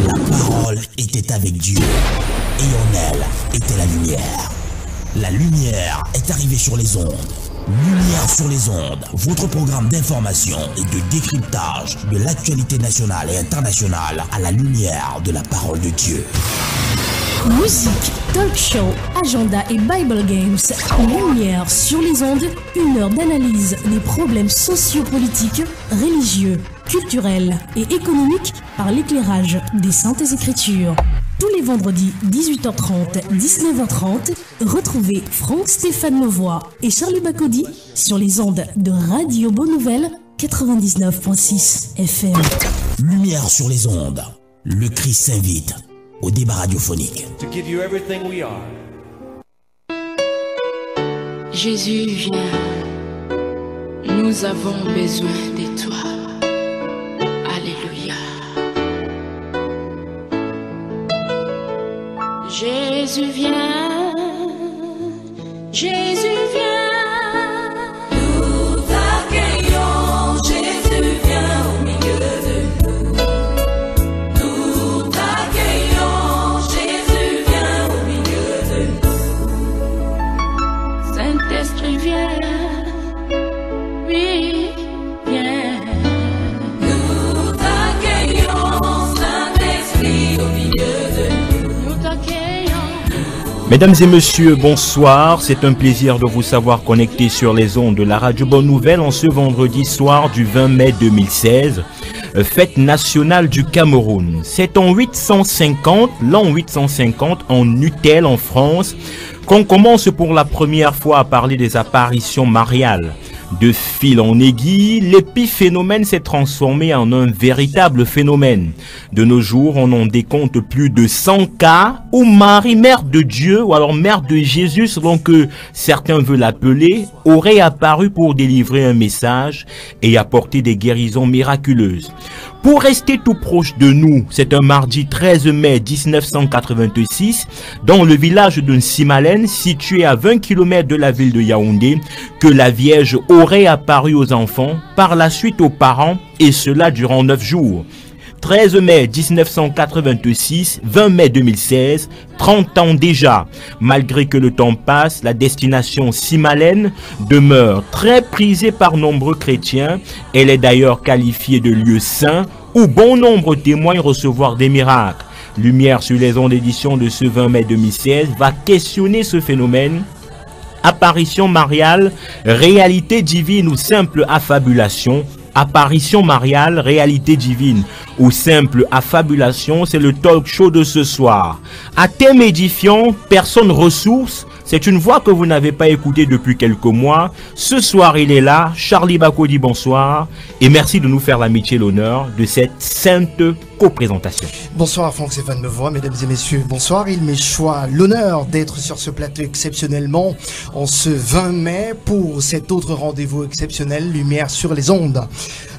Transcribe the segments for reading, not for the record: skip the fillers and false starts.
La parole était avec Dieu, et en elle était la lumière. La lumière est arrivée sur les ondes. Lumière sur les ondes, votre programme d'information et de décryptage de l'actualité nationale et internationale à la lumière de la parole de Dieu. Musique, talk show, agenda et Bible Games. Lumière sur les ondes, une heure d'analyse des problèmes sociopolitiques, religieux, culturels et économiques par l'éclairage des Saintes Écritures. Tous les vendredis 18h30, 19h30, retrouvez Franck Stéphane Levoix et Charlie Bacody sur les ondes de Radio Bonne Nouvelle 99.6 FM. Lumière sur les ondes, le Christ s'invite au débat radiophonique. To give you everything we are. Jésus, viens, nous avons besoin de toi. Alléluia. Jésus, viens, Jésus, viens. Nous t'accueillons, Jésus, viens au milieu de nous. Nous t'accueillons, Jésus, viens au milieu de nous. Saint-Esprit, viens, oui, viens. Nous t'accueillons, Saint-Esprit, au milieu de nous. Nous t'accueillons. Mesdames et messieurs, bonsoir. C'est un plaisir de vous savoir connecté sur les ondes de la Radio Bonne Nouvelle en ce vendredi soir du 20 mai 2016, fête nationale du Cameroun. C'est en 850, l'an 850, en Nutel, en France, qu'on commence pour la première fois à parler des apparitions mariales. De fil en aiguille, l'épiphénomène s'est transformé en un véritable phénomène. De nos jours, on en décompte plus de 100 cas où Marie, mère de Dieu, ou alors mère de Jésus, selon que certains veulent l'appeler, aurait apparu pour délivrer un message et apporter des guérisons miraculeuses. Pour rester tout proche de nous, c'est un mardi 13 mai 1986, dans le village de Nsimalen, situé à 20 km de la ville de Yaoundé, que la Vierge aurait apparu aux enfants, par la suite aux parents, et cela durant 9 jours. 13 mai 1986, 20 mai 2016, 30 ans déjà. Malgré que le temps passe, la destination Nsimalen demeure très prisée par nombreux chrétiens. Elle est d'ailleurs qualifiée de lieu saint où bon nombre témoignent recevoir des miracles. Lumière sur les ondes d'édition de ce 20 mai 2016 va questionner ce phénomène. Apparition mariale, réalité divine ou simple affabulation. Apparition mariale, réalité divine ou simple affabulation, c'est le talk show de ce soir. À thème édifiant, personne ressource, c'est une voix que vous n'avez pas écoutée depuis quelques mois. Ce soir, il est là. Charlie Bacody, bonsoir. Et merci de nous faire l'amitié et l'honneur de cette sainte co-présentation. Bonsoir Franck Stéphane Levoix, mesdames et messieurs, bonsoir. Il m'est choix l'honneur d'être sur ce plateau exceptionnellement en ce 20 mai pour cet autre rendez-vous exceptionnel, Lumière sur les ondes.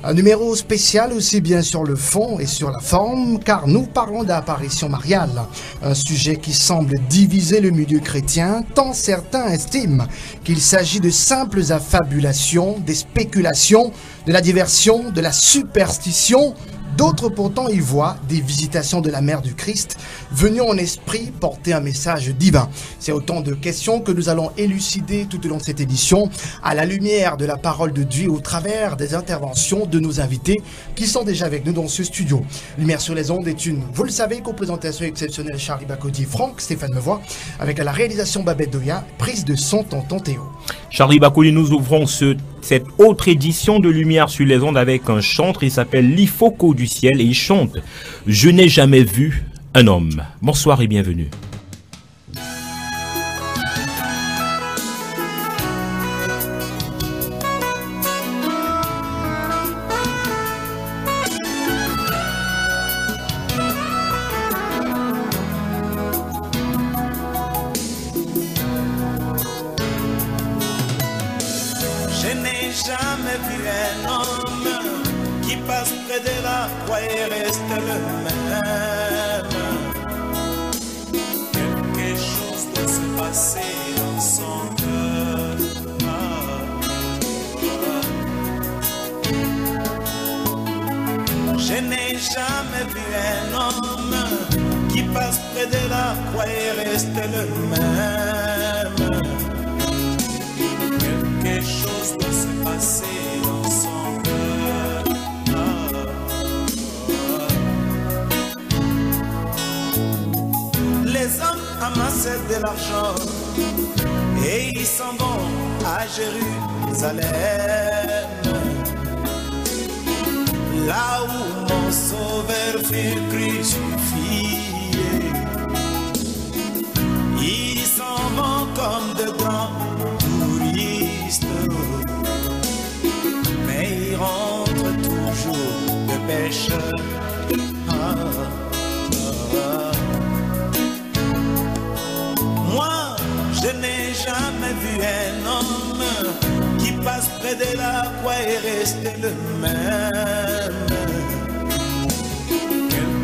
Un numéro spécial aussi bien sur le fond et sur la forme, car nous parlons d'apparition mariale, un sujet qui semble diviser le milieu chrétien, tant certains estiment qu'il s'agit de simples affabulations, des spéculations, de la diversion, de la superstition. D'autres pourtant y voient des visitations de la mère du Christ venues en esprit porter un message divin. C'est autant de questions que nous allons élucider tout au long de cette édition à la lumière de la parole de Dieu au travers des interventions de nos invités qui sont déjà avec nous dans ce studio. Lumière sur les ondes est une, vous le savez, co-présentation exceptionnelle Charlie Bacody, Franck Stéphane Levoix, avec à la réalisation Babette Doya, prise de son Tonton Théo. Charlie Bacody, nous ouvrons cette autre édition de Lumière sur les ondes avec un chantre. Il s'appelle L'Ifoko du ciel et il chante « Je n'ai jamais vu un homme ». Bonsoir et bienvenue. Je n'ai jamais vu un homme qui passe près de la croix et reste le même. Quelque chose doit se passer dans son cœur. Je n'ai jamais vu un homme qui passe près de la croix et reste le même. Quelque chose doit se passer dans son cœur. Les hommes amassent de l'argent et ils s'en vont à Jérusalem, là où mon sauveur fut crucifié. Ils s'en vont comme de grands touristes, mais ils rentrent toujours de pêcheurs. Moi, je n'ai jamais vu un homme qui passe près de la croix et reste le même.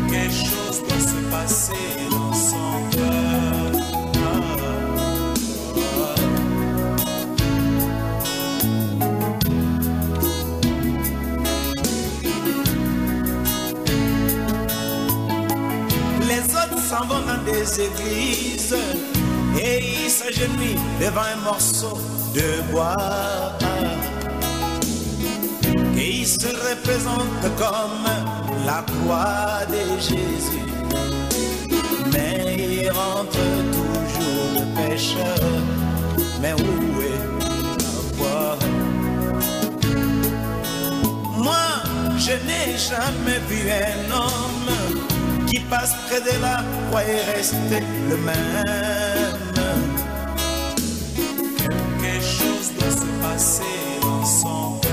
Quelque chose doit se passer dans son cœur. Les autres s'en vont dans des églises et ils s'agenouillent devant un morceau de bois. Et ils se représentent comme la croix de Jésus. Mais ils rentrent toujours de pécheurs. Mais où est la croix? Moi, je n'ai jamais vu un homme qui passe près de la croix et reste le même. Quelque chose doit se passer dans son cœur.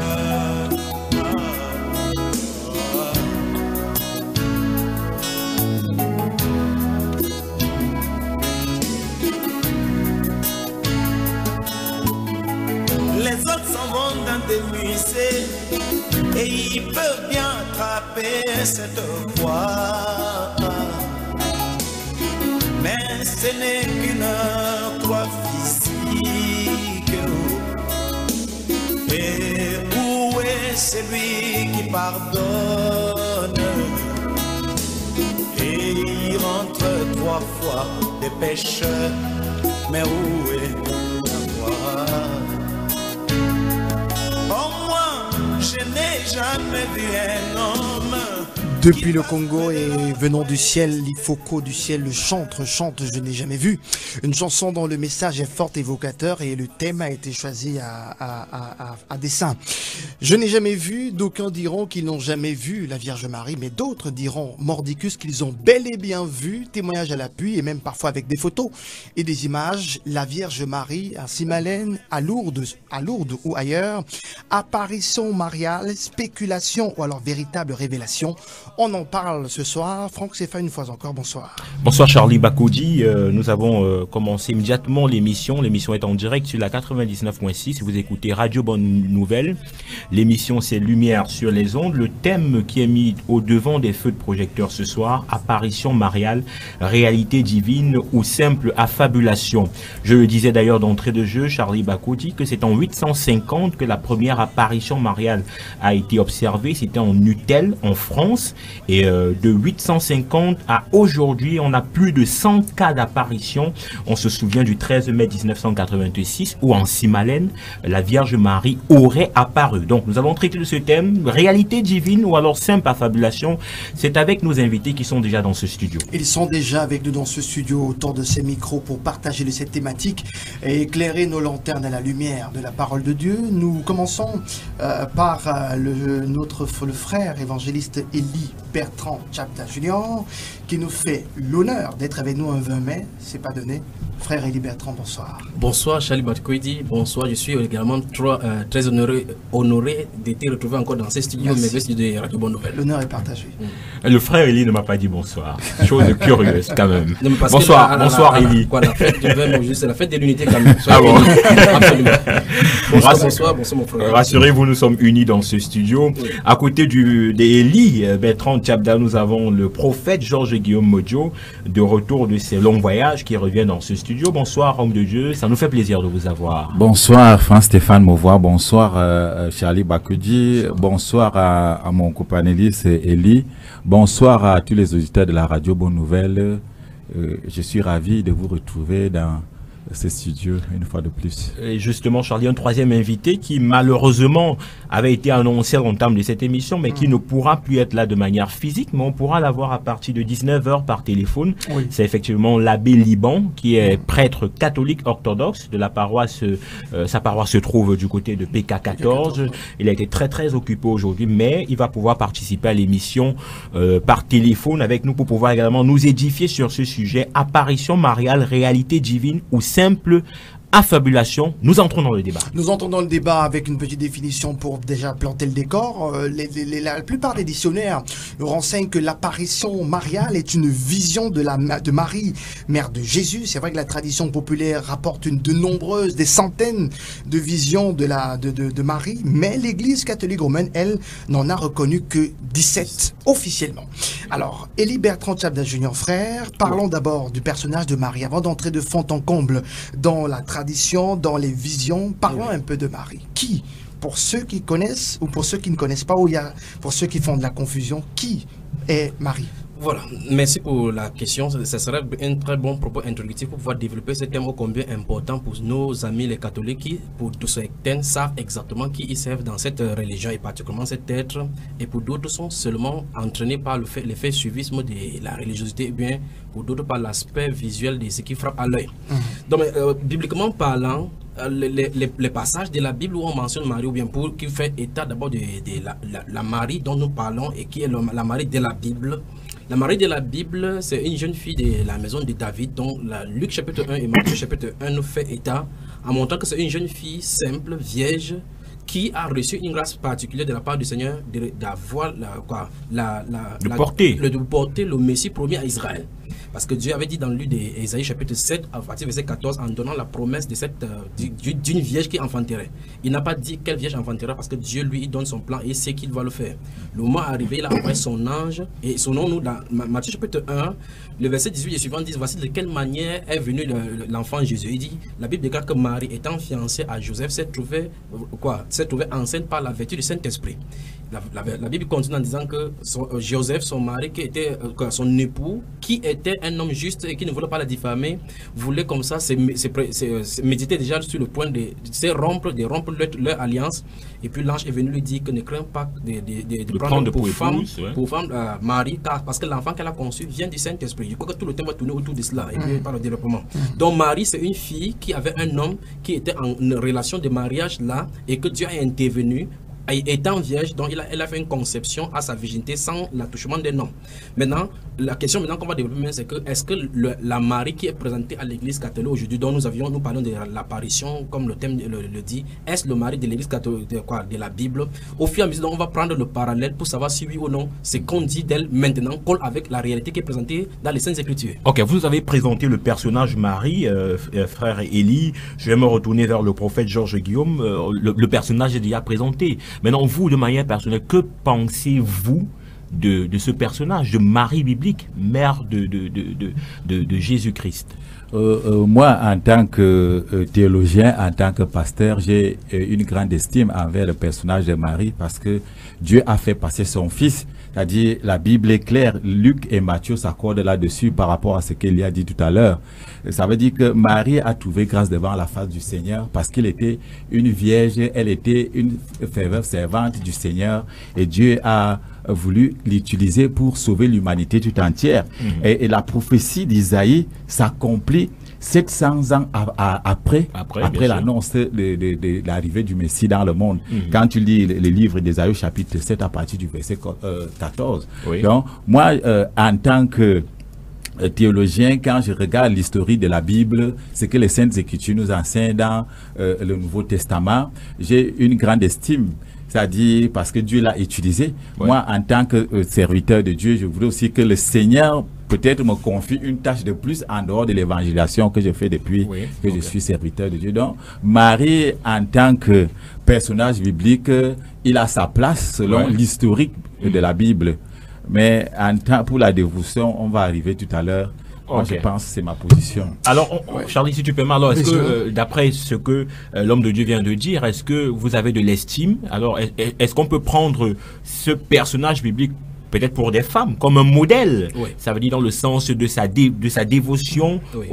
Les autres s'en vont dans des musées et ils peuvent bien attraper cette croix. Mais ce n'est qu'une croix physique. Et où est celui qui pardonne? Et il rentre 3 fois des pécheurs. Mais où est la croix? Je n'ai jamais vu un homme. Depuis le Congo et venant du ciel, l'Ifoko du ciel, le chantre chante Je n'ai jamais vu. Une chanson dont le message est fort évocateur et le thème a été choisi à dessein. Je n'ai jamais vu, d'aucuns diront qu'ils n'ont jamais vu la Vierge Marie, mais d'autres diront mordicus qu'ils ont bel et bien vu, témoignage à l'appui et même parfois avec des photos et des images, la Vierge Marie à Simalène, à Lourdes ou ailleurs, apparition mariale, spéculation ou alors véritable révélation. On en parle ce soir. Franck Sefa, une fois encore, bonsoir. Bonsoir Charlie Bakoudi. Nous avons commencé immédiatement l'émission. L'émission est en direct sur la 99.6. Vous écoutez Radio Bonne Nouvelle. L'émission c'est Lumière sur les ondes. Le thème qui est mis au devant des feux de projecteur ce soir, apparition mariale, réalité divine ou simple affabulation. Je le disais d'ailleurs d'entrée de jeu, Charlie Bakoudi, que c'est en 850 que la première apparition mariale a été observée. C'était en Utel, en France. Et de 850 à aujourd'hui, on a plus de 100 cas d'apparition. On se souvient du 13 mai 1986 où en Simalène, la Vierge Marie aurait apparu. Donc nous allons traiter de ce thème, réalité divine ou alors simple affabulation. C'est avec nos invités qui sont déjà dans ce studio. Ils sont déjà avec nous dans ce studio autour de ces micros pour partager de cette thématique et éclairer nos lanternes à la lumière de la parole de Dieu. Nous commençons par le frère évangéliste Élie Bertrand Chapta Junior qui nous fait l'honneur d'être avec nous un 20 mai. C'est pas donné. Frère Élie Bertrand, bonsoir. Bonsoir Charlie Bakoudi, bonsoir. Je suis également très honoré d'être retrouvé encore dans ces studios, mais de Radio Bonne Nouvelle. L'honneur est partagé. Le frère Élie ne m'a pas dit bonsoir. Chose curieuse quand même. Non, bonsoir Élie. La fête du 20 mai, c'est la fête de l'unité quand même. Ah bon? Absolument. Bonsoir mon frère. Rassurez-vous, nous sommes unis dans ce studio. Oui. À côté d'Élie Bertrand Chapda, nous avons le prophète Georges Guillaume Modjo, de retour de ses longs voyages, qui revient dans ce studio. studio. Bonsoir, homme de Dieu. Ça nous fait plaisir de vous avoir. Bonsoir, Stéphane Mauvois. Bonsoir, Charlie Bakudi. Bonsoir à mon copanéliste Elie. Bonsoir à tous les auditeurs de la radio Bonne Nouvelle. Je suis ravi de vous retrouver dans ce studio une fois de plus. Et justement, Charlie, un troisième invité qui malheureusement avait été annoncé à l'entame de cette émission, mais qui ne pourra plus être là de manière physique, mais on pourra l'avoir à partir de 19h par téléphone. Oui. C'est effectivement l'abbé Liban, qui est prêtre catholique orthodoxe de la paroisse. Sa paroisse se trouve du côté de PK14. Il a été très occupé aujourd'hui, mais il va pouvoir participer à l'émission par téléphone avec nous pour pouvoir également nous édifier sur ce sujet. Apparition mariale, réalité divine ou simple affabulation. Nous entrons dans le débat. Nous entrons dans le débat avec une petite définition pour déjà planter le décor. La plupart des dictionnaires nous renseignent que l'apparition mariale est une vision de Marie, mère de Jésus. C'est vrai que la tradition populaire rapporte des centaines de visions de Marie, mais l'Église catholique romaine, elle, n'en a reconnu que 17 officiellement. Alors, Élie Bertrand Tchabda Junior frère, parlons d'abord du personnage de Marie avant d'entrer de fond en comble dans la tradition, dans les visions. Parlons un peu de Marie. Qui, pour ceux qui connaissent ou pour ceux qui ne connaissent pas, ou pour ceux qui font de la confusion, qui est Marie? Voilà, merci pour la question. Ce serait un très bon propos introductif pour pouvoir développer ce thème ô combien important pour nos amis les catholiques qui, pour certains, savent exactement qui ils servent dans cette religion et particulièrement cet être, et pour d'autres sont seulement entraînés par l'effet suivisme de la religiosité, et bien pour d'autres par l'aspect visuel de ce qui frappe à l'œil. Donc, bibliquement parlant, les passages de la Bible où on mentionne Marie, ou bien pour qui fait état d'abord de la Marie dont nous parlons et qui est la Marie de la Bible. La Marie de la Bible, c'est une jeune fille de la maison de David, dont Luc chapitre 1 et Matthieu chapitre 1 nous fait état, en montrant que c'est une jeune fille simple, vierge, qui a reçu une grâce particulière de la part du Seigneur d'avoir de porter le Messie promis à Israël. Parce que Dieu avait dit dans le livre d'Ésaïe chapitre 7, à partir du verset 14, en donnant la promesse de d'une vierge qui enfanterait. Il n'a pas dit quelle vierge enfantera parce que Dieu lui il donne son plan et il sait qu'il va le faire. Le moment arrivé, il a envoyé son ange et son nom nous dans Matthieu chapitre 1, le verset 18 et suivant dit voici de quelle manière est venu l'enfant Jésus. Il dit, la Bible déclare que Marie étant fiancée à Joseph s'est trouvée enceinte par la vertu du Saint-Esprit. La Bible continue en disant que Joseph, son mari, qui était son époux, qui était un homme juste et qui ne voulait pas la diffamer, voulait comme ça méditer déjà sur le point de rompre leur alliance. Et puis l'ange est venu lui dire que ne crains pas de prendre pour femme Marie, parce que l'enfant qu'elle a conçu vient du Saint-Esprit. Je crois que tout le thème va tourner autour de cela et puis par le développement. Donc Marie, c'est une fille qui avait un homme qui était en relation de mariage là et que Dieu a intervenu. Étant vierge, donc elle a fait une conception à sa virginité sans l'attouchement des noms. Maintenant, la question qu'on va développer, c'est que est-ce que la Marie qui est présentée à l'église catholique aujourd'hui, dont nous parlons de l'apparition, comme le thème le dit, est-ce le mari de l'église catholique de la Bible? Au fur et à mesure, on va prendre le parallèle pour savoir si oui ou non ce qu'on dit d'elle maintenant colle avec la réalité qui est présentée dans les Saintes Écritures. Ok, vous avez présenté le personnage Marie, frère Élie. Je vais me retourner vers le prophète Georges Guillaume. Le personnage est déjà présenté. Maintenant, vous, de manière personnelle, que pensez-vous de ce personnage, de Marie biblique, mère de Jésus-Christ? Moi, en tant que théologien, en tant que pasteur, j'ai une grande estime envers le personnage de Marie parce que Dieu a fait passer son fils. C'est-à-dire, la Bible est claire, Luc et Matthieu s'accordent là-dessus par rapport à ce qu'il a dit tout à l'heure. Ça veut dire que Marie a trouvé grâce devant la face du Seigneur parce qu'elle était une vierge, elle était une fervente servante du Seigneur et Dieu a voulu l'utiliser pour sauver l'humanité tout entière. Et la prophétie d'Isaïe s'accomplit 700 ans après l'annonce de l'arrivée du Messie dans le monde. Quand tu lis le livre d'Ésaïe chapitre 7 à partir du verset 14. Donc, moi, en tant que théologien, quand je regarde l'histoire de la Bible, ce que les Saintes Écritures nous enseignent dans le Nouveau Testament, j'ai une grande estime. C'est-à-dire parce que Dieu l'a utilisé. Moi, en tant que serviteur de Dieu, je voudrais aussi que le Seigneur peut-être me confie une tâche de plus en dehors de l'évangélisation que je fais depuis que je suis serviteur de Dieu. Donc, Marie, en tant que personnage biblique, il a sa place selon l'historique de la Bible. Mais pour la dévotion, on va arriver tout à l'heure. Moi, je pense que c'est ma position. Alors, Charlie, si tu permets, alors, est-ce Bien que, d'après ce que l'homme de Dieu vient de dire, est-ce que vous avez de l'estime? Alors, est-ce qu'on peut prendre ce personnage biblique peut-être pour des femmes, comme un modèle? Oui. Ça veut dire dans le sens de sa dévotion Oui.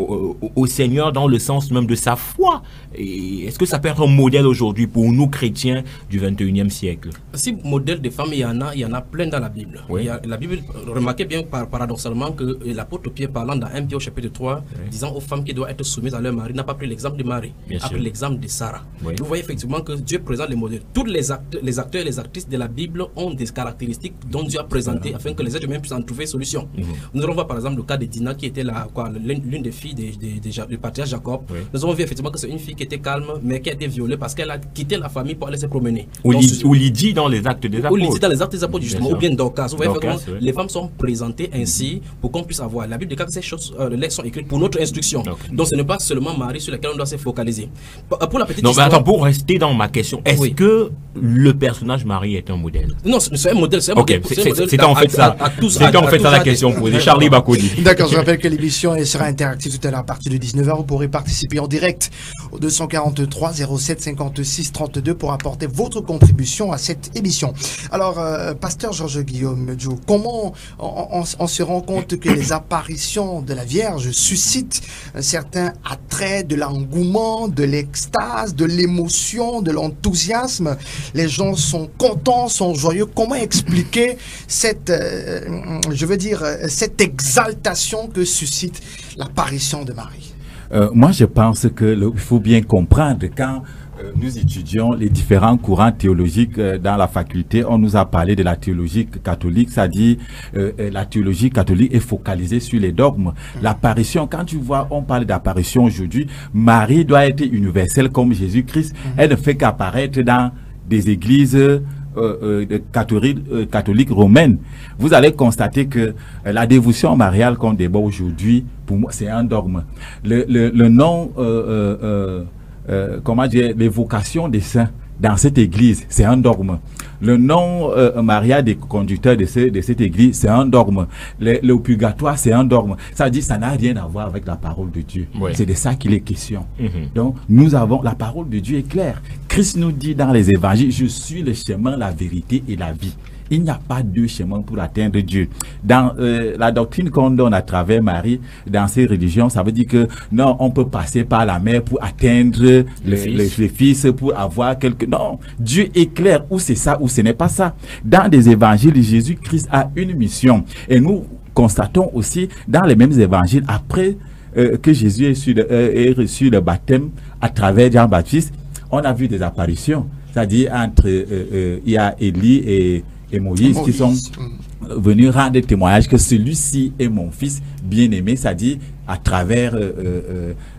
au Seigneur, dans le sens même de sa foi. Et est-ce que ça peut être un modèle aujourd'hui pour nous chrétiens du 21e siècle? Si modèle de femmes, il y en a plein dans la Bible. Oui. Il y a, la Bible, remarquez bien paradoxalement que l'apôtre Pierre, parlant dans 1 Pierre au chapitre 3, disant aux femmes qui doivent être soumises à leur mari, n'a pas pris l'exemple de Marie, Bien a sûr. pris l'exemple de Sarah. Oui. Vous voyez effectivement que Dieu présente les modèles. Tous les acteurs et les actrices de la Bible ont des caractéristiques dont Dieu a présenté afin que les êtres humains puissent en trouver solution. Nous allons voir par exemple le cas de Dina qui était l'une des filles du patriarche Jacob. Oui. Nous avons vu effectivement que c'est une fille qui était calme mais qui a été violée parce qu'elle a quitté la famille pour aller se promener. Ou Lydie dans les Actes des Ou Apôtres. Lydie dans les Actes des Apôtres justement, sûr. ou bien Dorcas. Vous voyez Dorcas, effectivement, oui. les femmes sont présentées ainsi pour qu'on puisse avoir. La Bible déclare que ces choses sont écrites pour notre instruction. Ok. Donc ce n'est pas seulement Marie sur laquelle on doit se focaliser. Pour la petite Non, mais histoire, attends, pour rester dans ma question, est-ce Oui. que le personnage Marie est un modèle? non, c'est un modèle. C'est un Ok, modèle. C'est un modèle c'était en fait ça. C'était en fait ça la question posée. Charlie Bakodi. D'accord, je rappelle que l'émission sera interactive tout à l'heure à partir de 19h. Vous pourrez participer en direct au 243 07 56 32 pour apporter votre contribution à cette émission. Alors, pasteur Georges Guillaume Medjo, comment on se rend compte que les apparitions de la Vierge suscitent un certain attrait, de l'engouement, de l'extase, de l'émotion, de l'enthousiasme? Les gens sont contents, sont joyeux. Comment expliquer cette, cette exaltation que suscite l'apparition de Marie? Moi, je pense qu'il faut bien comprendre quand nous étudions les différents courants théologiques dans la faculté, on nous a parlé de la théologie catholique, c'est-à-dire la théologie catholique est focalisée sur les dogmes. L'apparition, quand tu vois, on parle d'apparition aujourd'hui, Marie doit être universelle comme Jésus-Christ. Elle ne fait qu'apparaître dans des églises catholiques romaines. Vous allez constater que la dévotion mariale qu'on débat aujourd'hui, pour moi, c'est un dogme. Le nom, comment dire, l'évocation des saints dans cette église, c'est un dogme. Le nom Maria des conducteurs de cette église, c'est un dogme. Le purgatoire, c'est un dogme. Ça veut dire que ça n'a rien à voir avec la parole de Dieu. Oui. C'est de ça qu'il est question. Donc, nous avons, la parole de Dieu est claire. Christ nous dit dans les évangiles, je suis le chemin, la vérité et la vie. Il n'y a pas deux chemins pour atteindre Dieu. Dans la doctrine qu'on donne à travers Marie, dans ces religions, ça veut dire que non, on peut passer par la mère pour atteindre le fils, pour avoir quelque... Non, Dieu est clair, ou c'est ça, ou ce n'est pas ça. Dans des évangiles, Jésus-Christ a une mission. Et nous constatons aussi dans les mêmes évangiles, après que Jésus ait reçu le baptême à travers Jean-Baptiste, on a vu des apparitions. C'est-à-dire entre, il y a Élie et Moïse qui sont venus rendre témoignage que celui-ci est mon fils bien-aimé, c'est-à-dire à travers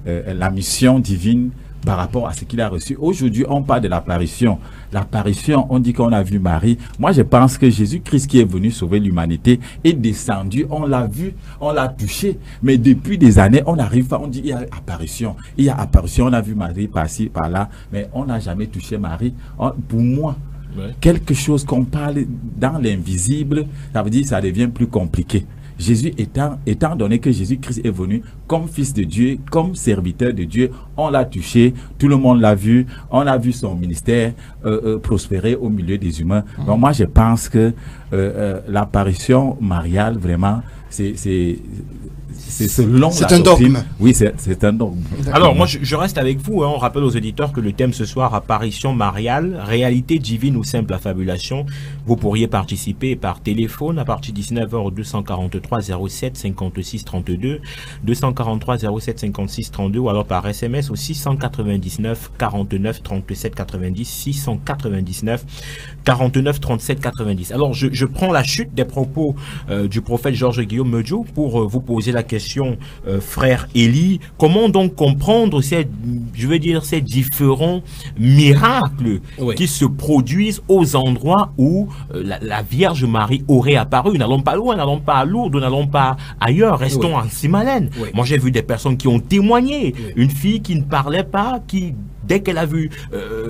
la mission divine par rapport à ce qu'il a reçu. Aujourd'hui, on parle de l'apparition. L'apparition, on dit qu'on a vu Marie. Moi, je pense que Jésus-Christ qui est venu sauver l'humanité est descendu, on l'a vu, on l'a touché. Mais depuis des années, on n'arrive pas, on dit il y a apparition. Il y a apparition, on a vu Marie par-ci, par-là, mais on n'a jamais touché Marie. Pour moi, quelque chose qu'on parle dans l'invisible, ça veut dire que ça devient plus compliqué. Jésus étant donné que Jésus-Christ est venu comme fils de Dieu, comme serviteur de Dieu, on l'a touché, tout le monde l'a vu, on a vu son ministère prospérer au milieu des humains. Donc moi je pense que l'apparition mariale, vraiment, c'est selon c'est la un doctrine. dogme. Oui, c'est un dogme. Alors, moi, je reste avec vous. On rappelle aux auditeurs que le thème ce soir, apparition mariale, réalité divine ou simple affabulation. Vous pourriez participer par téléphone à partir de 19h au 243 07 56 32, 243 07 56 32 ou alors par SMS au 699 49 37 90, 699 49 37 90. Alors, je prends la chute des propos du prophète Georges Guillaume Medjo pour vous poser la question, frère Élie, comment donc comprendre ces différents miracles qui se produisent aux endroits où la Vierge Marie aurait apparu? N'allons pas loin, n'allons pas à Lourdes, n'allons pas ailleurs, restons en Simalène. Moi j'ai vu des personnes qui ont témoigné, une fille qui ne parlait pas, qui dès qu'elle a vu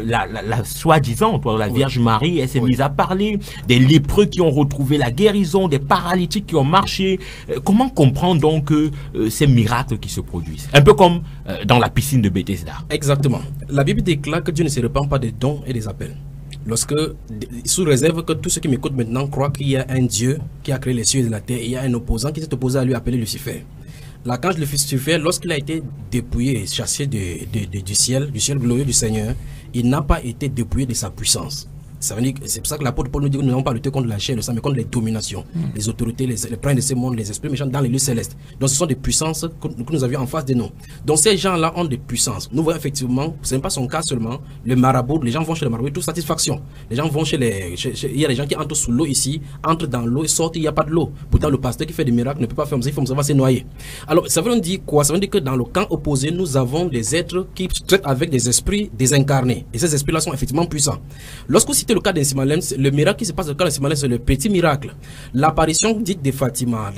la soi-disant, la Vierge Marie, elle s'est mise à parler des lépreux qui ont retrouvé la guérison, des paralytiques qui ont marché. Comment comprendre donc ces miracles qui se produisent? Un peu comme dans la piscine de Bethesda. Exactement. La Bible déclare que Dieu ne se répand pas des dons et des appels. Lorsque, sous réserve que tous ceux qui m'écoutent maintenant croient qu'il y a un Dieu qui a créé les cieux et la terre, et il y a un opposant qui s'est opposé à lui, appelé Lucifer. L'archange Lucifer, lorsqu'il a été dépouillé et chassé du ciel glorieux du Seigneur, il n'a pas été dépouillé de sa puissance. Ça veut dire que c'est pour ça que l'apôtre Paul nous dit que nous n'avons pas lutté contre la chair et le sang, mais contre les dominations, les autorités, les princes de ce monde, les esprits méchants dans les lieux célestes. Donc ce sont des puissances que nous avions en face de nous. Donc ces gens-là ont des puissances. Nous voyons effectivement, ce n'est pas son cas seulement, le marabout, les gens vont chez le marabout, toute satisfaction. Les gens vont il y a des gens qui entrent sous l'eau ici, entrent dans l'eau et sortent, il n'y a pas de l'eau. Pourtant le pasteur qui fait des miracles ne peut pas faire comme ça, il faut savoir se noyer. Alors ça veut dire quoi? Ça veut dire que dans le camp opposé, nous avons des êtres qui traitent avec des esprits désincarnés. Et ces esprits-là sont effectivement puissants. Lorsque vous citez le cas d'Insimalem, le miracle qui se passe dans le cas d'Insimalem, c'est le petit miracle. L'apparition dite de Fatima,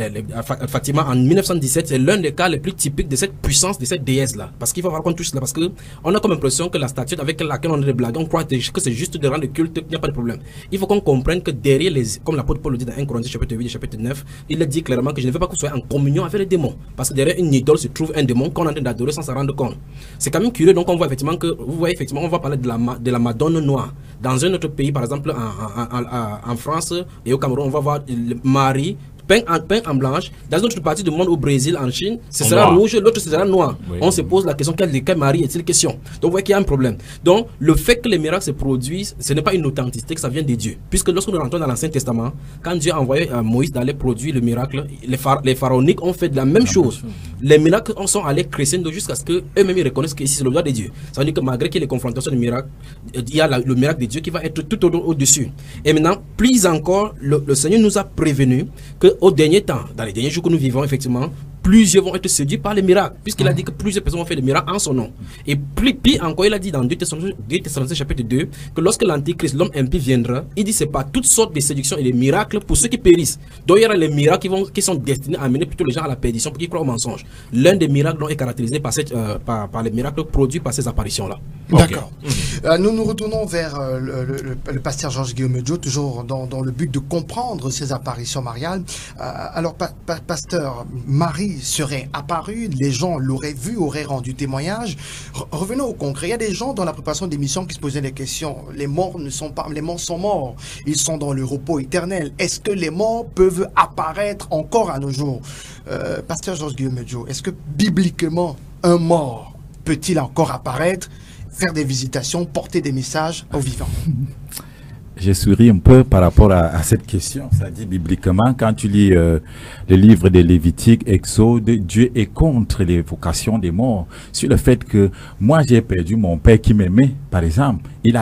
Fatima en 1917, c'est l'un des cas les plus typiques de cette puissance, de cette déesse-là. Parce qu'il faut voir qu'on touche là, parce qu'on a comme impression que la statue avec laquelle on a des blagues, on croit que c'est juste de rendre culte, il n'y a pas de problème. Il faut qu'on comprenne que derrière comme l'apôtre Paul le dit dans 1 Corinthiens chapitre 8 chapitre 9, il a dit clairement que je ne veux pas que vous soyez en communion avec les démons. Parce que derrière une idole se trouve un démon qu'on est en train d'adorer sans s'en rendre compte. C'est quand même curieux, donc on voit effectivement que, vous voyez effectivement, on va parler de la Madone noire. Dans un autre pays, par exemple en France et au Cameroun, on va voir Marie peint en blanche. Dans une autre partie du monde, au Brésil, en Chine, ce sera rouge, l'autre ce sera noir. Oui. On se pose la question, quelle Marie est-il question? Donc vous voyez qu'il y a un problème. Donc le fait que les miracles se produisent, ce n'est pas une authenticité, que ça vient de Dieu. Puisque lorsque nous rentrons dans l'Ancien Testament, quand Dieu a envoyé Moïse d'aller produire le miracle, les pharaoniques ont fait de la même chose. Les miracles sont allés crescendo jusqu'à ce qu'eux-mêmes reconnaissent que ici c'est le droit de Dieu. Ça veut dire que malgré qu'il y ait les confrontations de miracles, il y a le miracle de Dieu qui va être tout au-dessus. Et maintenant, plus encore, le Seigneur nous a prévenu qu'au dernier temps, dans les derniers jours que nous vivons, effectivement, plusieurs vont être séduits par les miracles, puisqu'il a dit que plusieurs personnes vont faire des miracles en son nom. Et pire encore, il a dit dans 2 Thessaloniciens chapitre 2 que lorsque l'Antichrist, l'homme impie, viendra, il dit c'est pas toutes sortes de séductions et de miracles pour ceux qui périssent. Donc il y aura les miracles qui sont destinés à amener plutôt les gens à la perdition pour qu'ils croient au mensonge. L'un des miracles dont est caractérisé par les miracles produits par ces apparitions-là. D'accord. Nous nous retournons vers le pasteur Georges Guillaume Dieu, toujours dans le but de comprendre ces apparitions mariales. Alors, pasteur, Marie serait apparue, les gens l'auraient vu, auraient rendu témoignage. Revenons au concret. Il y a des gens dans la préparation d'émissions qui se posaient des questions. Les morts ne sont pas, les morts sont morts. Ils sont dans le repos éternel. Est-ce que les morts peuvent apparaître encore à nos jours? Pasteur Georges Guillaume Dieu, est-ce que bibliquement, un mort peut-il encore apparaître, faire des visitations, porter des messages aux vivants? Je souris un peu par rapport à cette question. Ça dit bibliquement, quand tu lis le livre des Lévitiques, Exode, Dieu est contre l'évocation des morts. Sur le fait que moi j'ai perdu mon père qui m'aimait, par exemple, il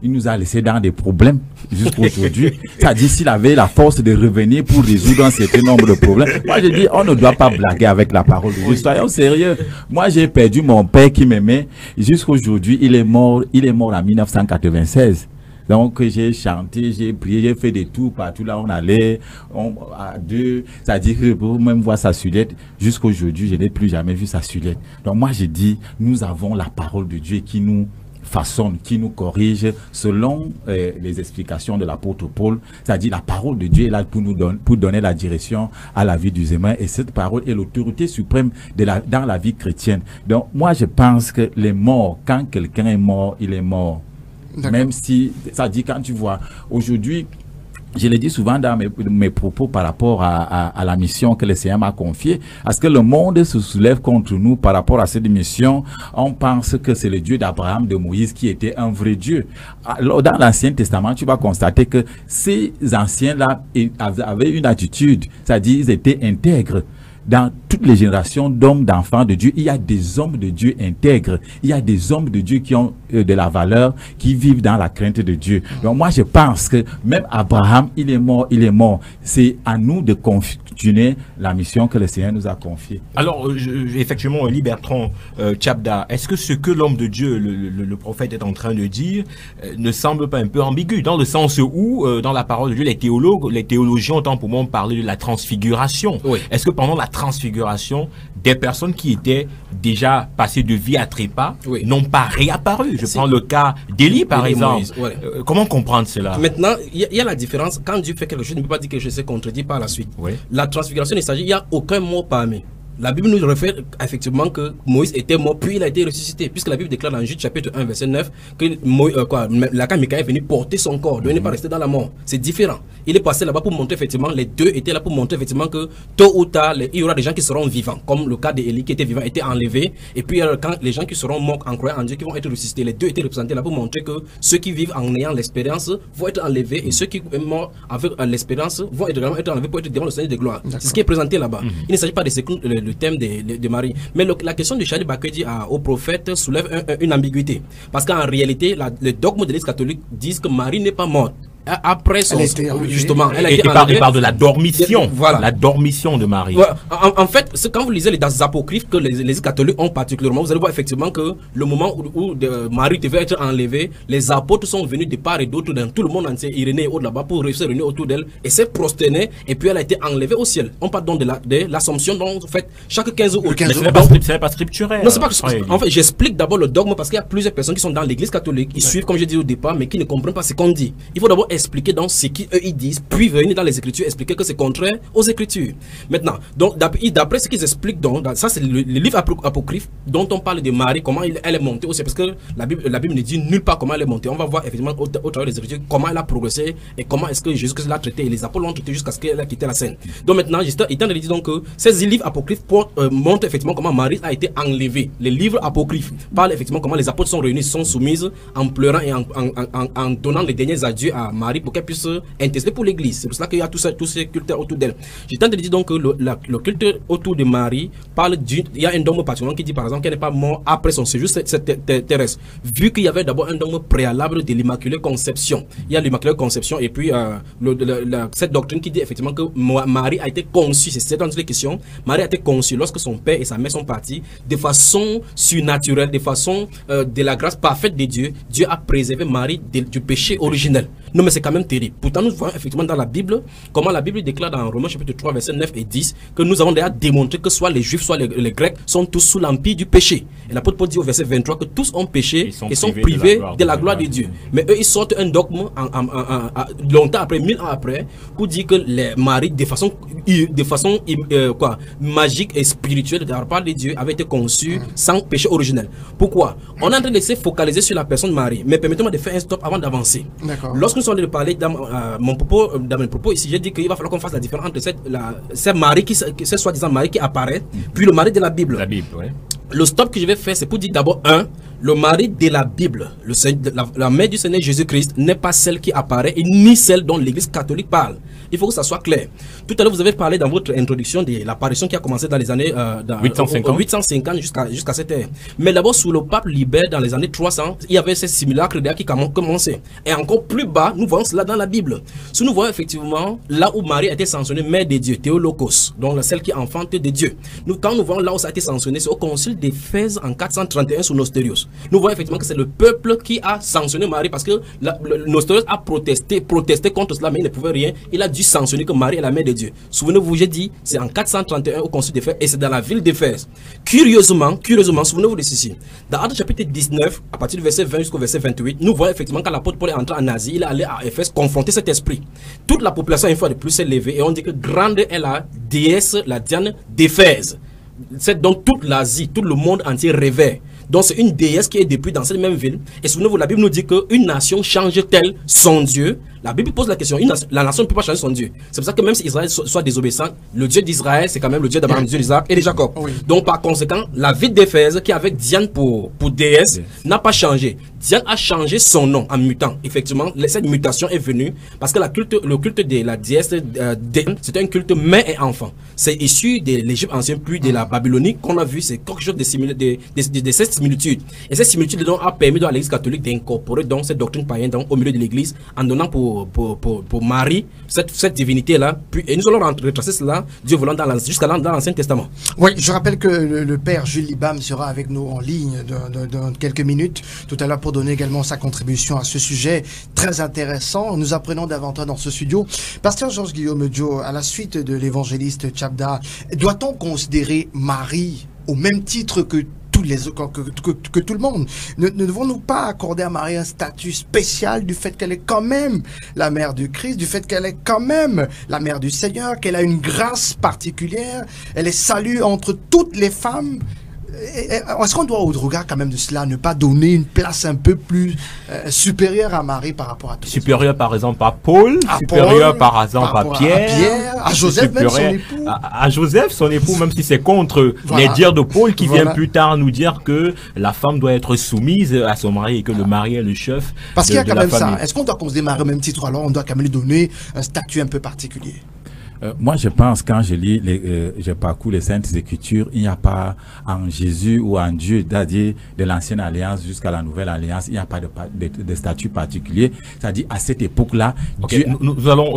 nous a laissé dans des problèmes jusqu'à aujourd'hui. Ça dit s'il avait la force de revenir pour résoudre un certain nombre de problèmes. Moi je dis on ne doit pas blaguer avec la parole de Dieu. Soyons sérieux. Moi j'ai perdu mon père qui m'aimait. Jusqu'à aujourd'hui il est mort en 1996. Donc j'ai chanté, j'ai prié, j'ai fait des tours partout là on allait, à deux, ça dit que pour même voir sa silhouette, jusqu'à aujourd'hui je n'ai plus jamais vu sa silhouette. Donc moi j'ai dit, nous avons la parole de Dieu qui nous façonne, qui nous corrige selon les explications de l'apôtre Paul. C'est-à-dire la parole de Dieu est là pour donner la direction à la vie du humain, et cette parole est l'autorité suprême dans la vie chrétienne. Donc moi je pense que les morts, quand quelqu'un est mort, il est mort. Même si, ça dit quand tu vois, aujourd'hui, je l'ai dit souvent dans mes propos par rapport à la mission que le Seigneur m'a confiée, parce que le monde se soulève contre nous par rapport à cette mission. On pense que c'est le Dieu d'Abraham, de Moïse qui était un vrai Dieu. Alors, dans l'Ancien Testament, tu vas constater que ces anciens-là avaient une attitude, c'est-à-dire ils étaient intègres. Dans toutes les générations d'hommes, d'enfants de Dieu, il y a des hommes de Dieu intègres. Il y a des hommes de Dieu qui ont de la valeur, qui vivent dans la crainte de Dieu. Donc moi je pense que même Abraham, il est mort. C'est à nous de continuer la mission que le Seigneur nous a confiée. Alors, effectivement, Bertrand Tchabda, est-ce que ce que l'homme de Dieu, le prophète est en train de dire, ne semble pas un peu ambigu, dans le sens où, dans la parole de Dieu, les théologiens ont pour moi parlé de la transfiguration. Oui. Est-ce que pendant la transfiguration, des personnes qui étaient déjà passées de vie à trépas n'ont pas réapparu? Je prends le cas d'Élie, par exemple. Moïse, comment comprendre cela? Maintenant, il y a la différence. Quand Dieu fait quelque chose, il ne peut pas dire que je sais contredit par la suite. La transfiguration, il n'y a aucun mot parmi. La Bible nous réfère effectivement que Moïse était mort, puis il a été ressuscité. Puisque la Bible déclare dans Jude chapitre 1, verset 9, que l'archange Michaël est venu porter son corps, donc il n'est pas resté dans la mort. C'est différent. Il est passé là-bas pour montrer effectivement, les deux étaient là pour montrer effectivement que tôt ou tard, il y aura des gens qui seront vivants. Comme le cas d'Élie qui était vivant, était enlevé. Et puis quand les gens qui seront morts en croyant en Dieu, qui vont être ressuscités, les deux étaient représentés là pour montrer que ceux qui vivent en ayant l'expérience vont être enlevés et ceux qui sont morts avec l'expérience vont également être enlevés pour être devant le Seigneur de gloire. C'est ce qui est présenté là-bas. Il ne s'agit pas de le thème de Marie. Mais la question de Charlie Bakwedi au prophète soulève une ambiguïté. Parce qu'en réalité, les dogmes de l'Église catholique disent que Marie n'est pas morte. Après son, justement, elle a été enlevée. Il parle de la dormition. Voilà. La dormition de Marie. Voilà. En fait, quand vous lisez les apocryphes que les catholiques ont particulièrement, vous allez voir effectivement que le moment où Marie devait être enlevée, les apôtres sont venus de part et d'autre dans tout le monde entier, Irénée et autres là-bas, pour se réunir autour d'elle et s'est prosternée, et puis elle a été enlevée au ciel. On parle donc de l'Assomption, donc en fait, chaque 15 jours. Mais ce n'est pas scripturel. Non, c'est pas. En fait, j'explique d'abord le dogme parce qu'il y a plusieurs personnes qui sont dans l'église catholique, ils suivent, comme je dis au départ, mais qui ne comprennent pas ce qu'on dit. Il faut d'abord expliquer dans ce qu'ils ils disent, puis venir dans les Écritures expliquer que c'est contraire aux Écritures. Maintenant, donc d'après ce qu'ils expliquent, donc, ça c'est le livre apocryphe dont on parle de Marie, comment elle est montée aussi, parce que la Bible ne dit nulle part comment elle est montée. On va voir effectivement au travers des Écritures comment elle a progressé et comment est-ce que Jésus l'a traité et les apôtres l'ont traité jusqu'à ce qu'elle a quitté la scène. Donc maintenant, il tente de dire donc que ces livres apocryphes montrent effectivement comment Marie a été enlevée. Les livres apocryphes parlent effectivement comment les apôtres sont réunis, sont soumises en pleurant et en donnant les derniers adieux à Marie pour qu'elle puisse intercéder pour l'église. C'est pour cela qu'il y a tous ces cultes autour d'elle. Je tente de dire donc que le culte autour de Marie parle il y a un dogme particulier qui dit par exemple qu'elle n'est pas morte après son séjour terrestre. Vu qu'il y avait d'abord un dogme préalable de l'Immaculée Conception. Il y a l'Immaculée Conception et puis cette doctrine qui dit effectivement que Marie a été conçue, c'est dans les questions, Marie a été conçue lorsque son père et sa mère sont partis de façon surnaturelle, de façon de la grâce parfaite de Dieu. Dieu a préservé Marie du péché originel. Non mais c'est quand même terrible. Pourtant nous voyons effectivement dans la Bible comment la Bible déclare dans Romains chapitre 3 versets 9 et 10 que nous avons déjà démontré que soit les Juifs soit les Grecs sont tous sous l'empire du péché. Et l'apôtre Paul dit au verset 23 que tous ont péché et sont privés de la gloire de Dieu. Mais eux ils sortent un dogme longtemps après, 1000 ans après, pour dire que les maris de façon magique et spirituelle de la part de Dieu avaient été conçus sans péché originel. Pourquoi? On est en train de se focaliser sur la personne Marie. Mais permettez-moi de faire un stop avant d'avancer. Lorsque nous sommes en train de parler dans mes propos ici, j'ai dit qu'il va falloir qu'on fasse la différence entre cette Marie cette soi-disant Marie qui apparaît, puis le mari de la Bible. Le stop que je vais faire, c'est pour dire d'abord le mari de la Bible, la mère du Seigneur Jésus-Christ n'est pas celle qui apparaît et ni celle dont l'Église catholique parle. Il faut que ça soit clair. Tout à l'heure, vous avez parlé dans votre introduction de l'apparition qui a commencé dans les années 850 jusqu'à cette ère. Mais d'abord, sous le pape Libère, dans les années 300, il y avait ces simulacres qui commençaient. Et encore plus bas, nous voyons cela dans la Bible. Si nous voyons effectivement là où Marie a été sanctionnée mère de Dieu, Théolokos, donc celle qui enfante de Dieu. Quand nous voyons là où ça a été sanctionné, c'est au concile d'Éphèse en 431 sous Nostérios. Nous voyons effectivement que c'est le peuple qui a sanctionné Marie parce que Nostérios a protesté contre cela, mais il ne pouvait rien. Il a dû sanctionner que Marie est la mère de Dieu. Souvenez-vous, j'ai dit, c'est en 431 au concile d'Éphèse et c'est dans la ville d'Éphèse. Curieusement, souvenez-vous de ceci. Dans Actes chapitre 19, à partir du verset 20 jusqu'au verset 28, nous voyons effectivement quand l'apôtre Paul est entré en Asie, il est allé à Éphèse confronter cet esprit. Toute la population, une fois de plus, s'est levée et on dit que grande est la déesse, la Diane d'Éphèse. C'est donc toute l'Asie, tout le monde entier réveille. Donc c'est une déesse qui est depuis dans cette même ville. Et souvenez-vous, la Bible nous dit qu'une nation change-t-elle son Dieu? La Bible pose la question, la nation ne peut pas changer son Dieu. C'est pour ça que même si Israël soit désobéissant, le Dieu d'Israël, c'est quand même le Dieu d'Abraham, le Dieu d'Isaac et de Jacob. Donc par conséquent, la ville d'Éphèse, qui avait Diane pour déesse, n'a pas changé. Diane a changé son nom en mutant. Effectivement, cette mutation est venue parce que le culte de la déesse Diane, c'est un culte mère et enfant. C'est issu de l'Égypte ancienne puis de la Babylonie qu'on a vu, c'est quelque chose de cette similitude. Et cette similitude donc a permis à l'Église catholique d'incorporer donc cette doctrine païenne donc au milieu de l'Église en donnant pour Marie cette divinité-là. Puis et nous allons retracer cela, Dieu voulant, jusqu'à dans l'Ancien Testament. Oui, je rappelle que le père Jules Libam sera avec nous en ligne dans quelques minutes tout à l'heure pour donner également sa contribution à ce sujet très intéressant. Nous apprenons davantage dans ce studio. Pasteur Georges-Guillaume Dio, à la suite de l'évangéliste Tchabda, doit-on considérer Marie au même titre que que tout le monde? Ne devons-nous pas accorder à Marie un statut spécial du fait qu'elle est quand même la mère du Christ, du fait qu'elle est quand même la mère du Seigneur, qu'elle a une grâce particulière, elle est salue entre toutes les femmes? Est-ce qu'on doit, au regard quand même de cela, ne pas donner une place un peu plus supérieure à Marie par rapport à tout? Supérieure par exemple à Paul, supérieure par exemple à Pierre, à Joseph, même son époux. À Joseph, son époux, même si c'est contre les dires de Paul qui vient plus tard nous dire que la femme doit être soumise à son mari et que le mari est le chef. Parce qu'il y a quand même ça. Est-ce qu'on doit considérer Marie au même titre, alors on doit quand même lui donner un statut un peu particulier? Moi, je pense, quand je lis, je parcours les Saintes Écritures, il n'y a pas en Jésus ou en Dieu, c'est-à-dire de l'ancienne alliance jusqu'à la nouvelle alliance, il n'y a pas de statut particulier. C'est-à-dire, à cette époque-là, Dieu... Nous allons,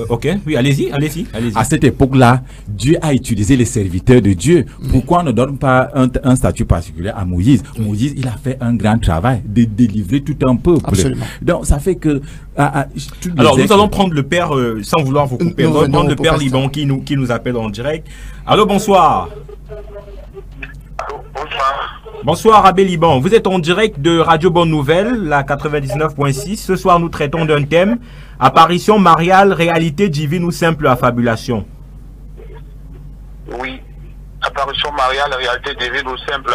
ok, oui, allez-y. À cette époque-là, Dieu a utilisé les serviteurs de Dieu. Pourquoi on ne donne pas un statut particulier à Moïse? Moïse, il a fait un grand travail de délivrer tout un peuple. Absolument. Donc, ça fait que... Alors, nous allons prendre le père, sans vouloir vous couper, le père Liban qui nous appelle en direct. Allô, bonsoir. Allô, bonsoir. Bonsoir, Abbé Liban. Vous êtes en direct de Radio Bonne Nouvelle, la 99.6. Ce soir, nous traitons d'un thème: apparition mariale, réalité divine ou simple affabulation. Oui. Apparition mariale, réalité divine ou simple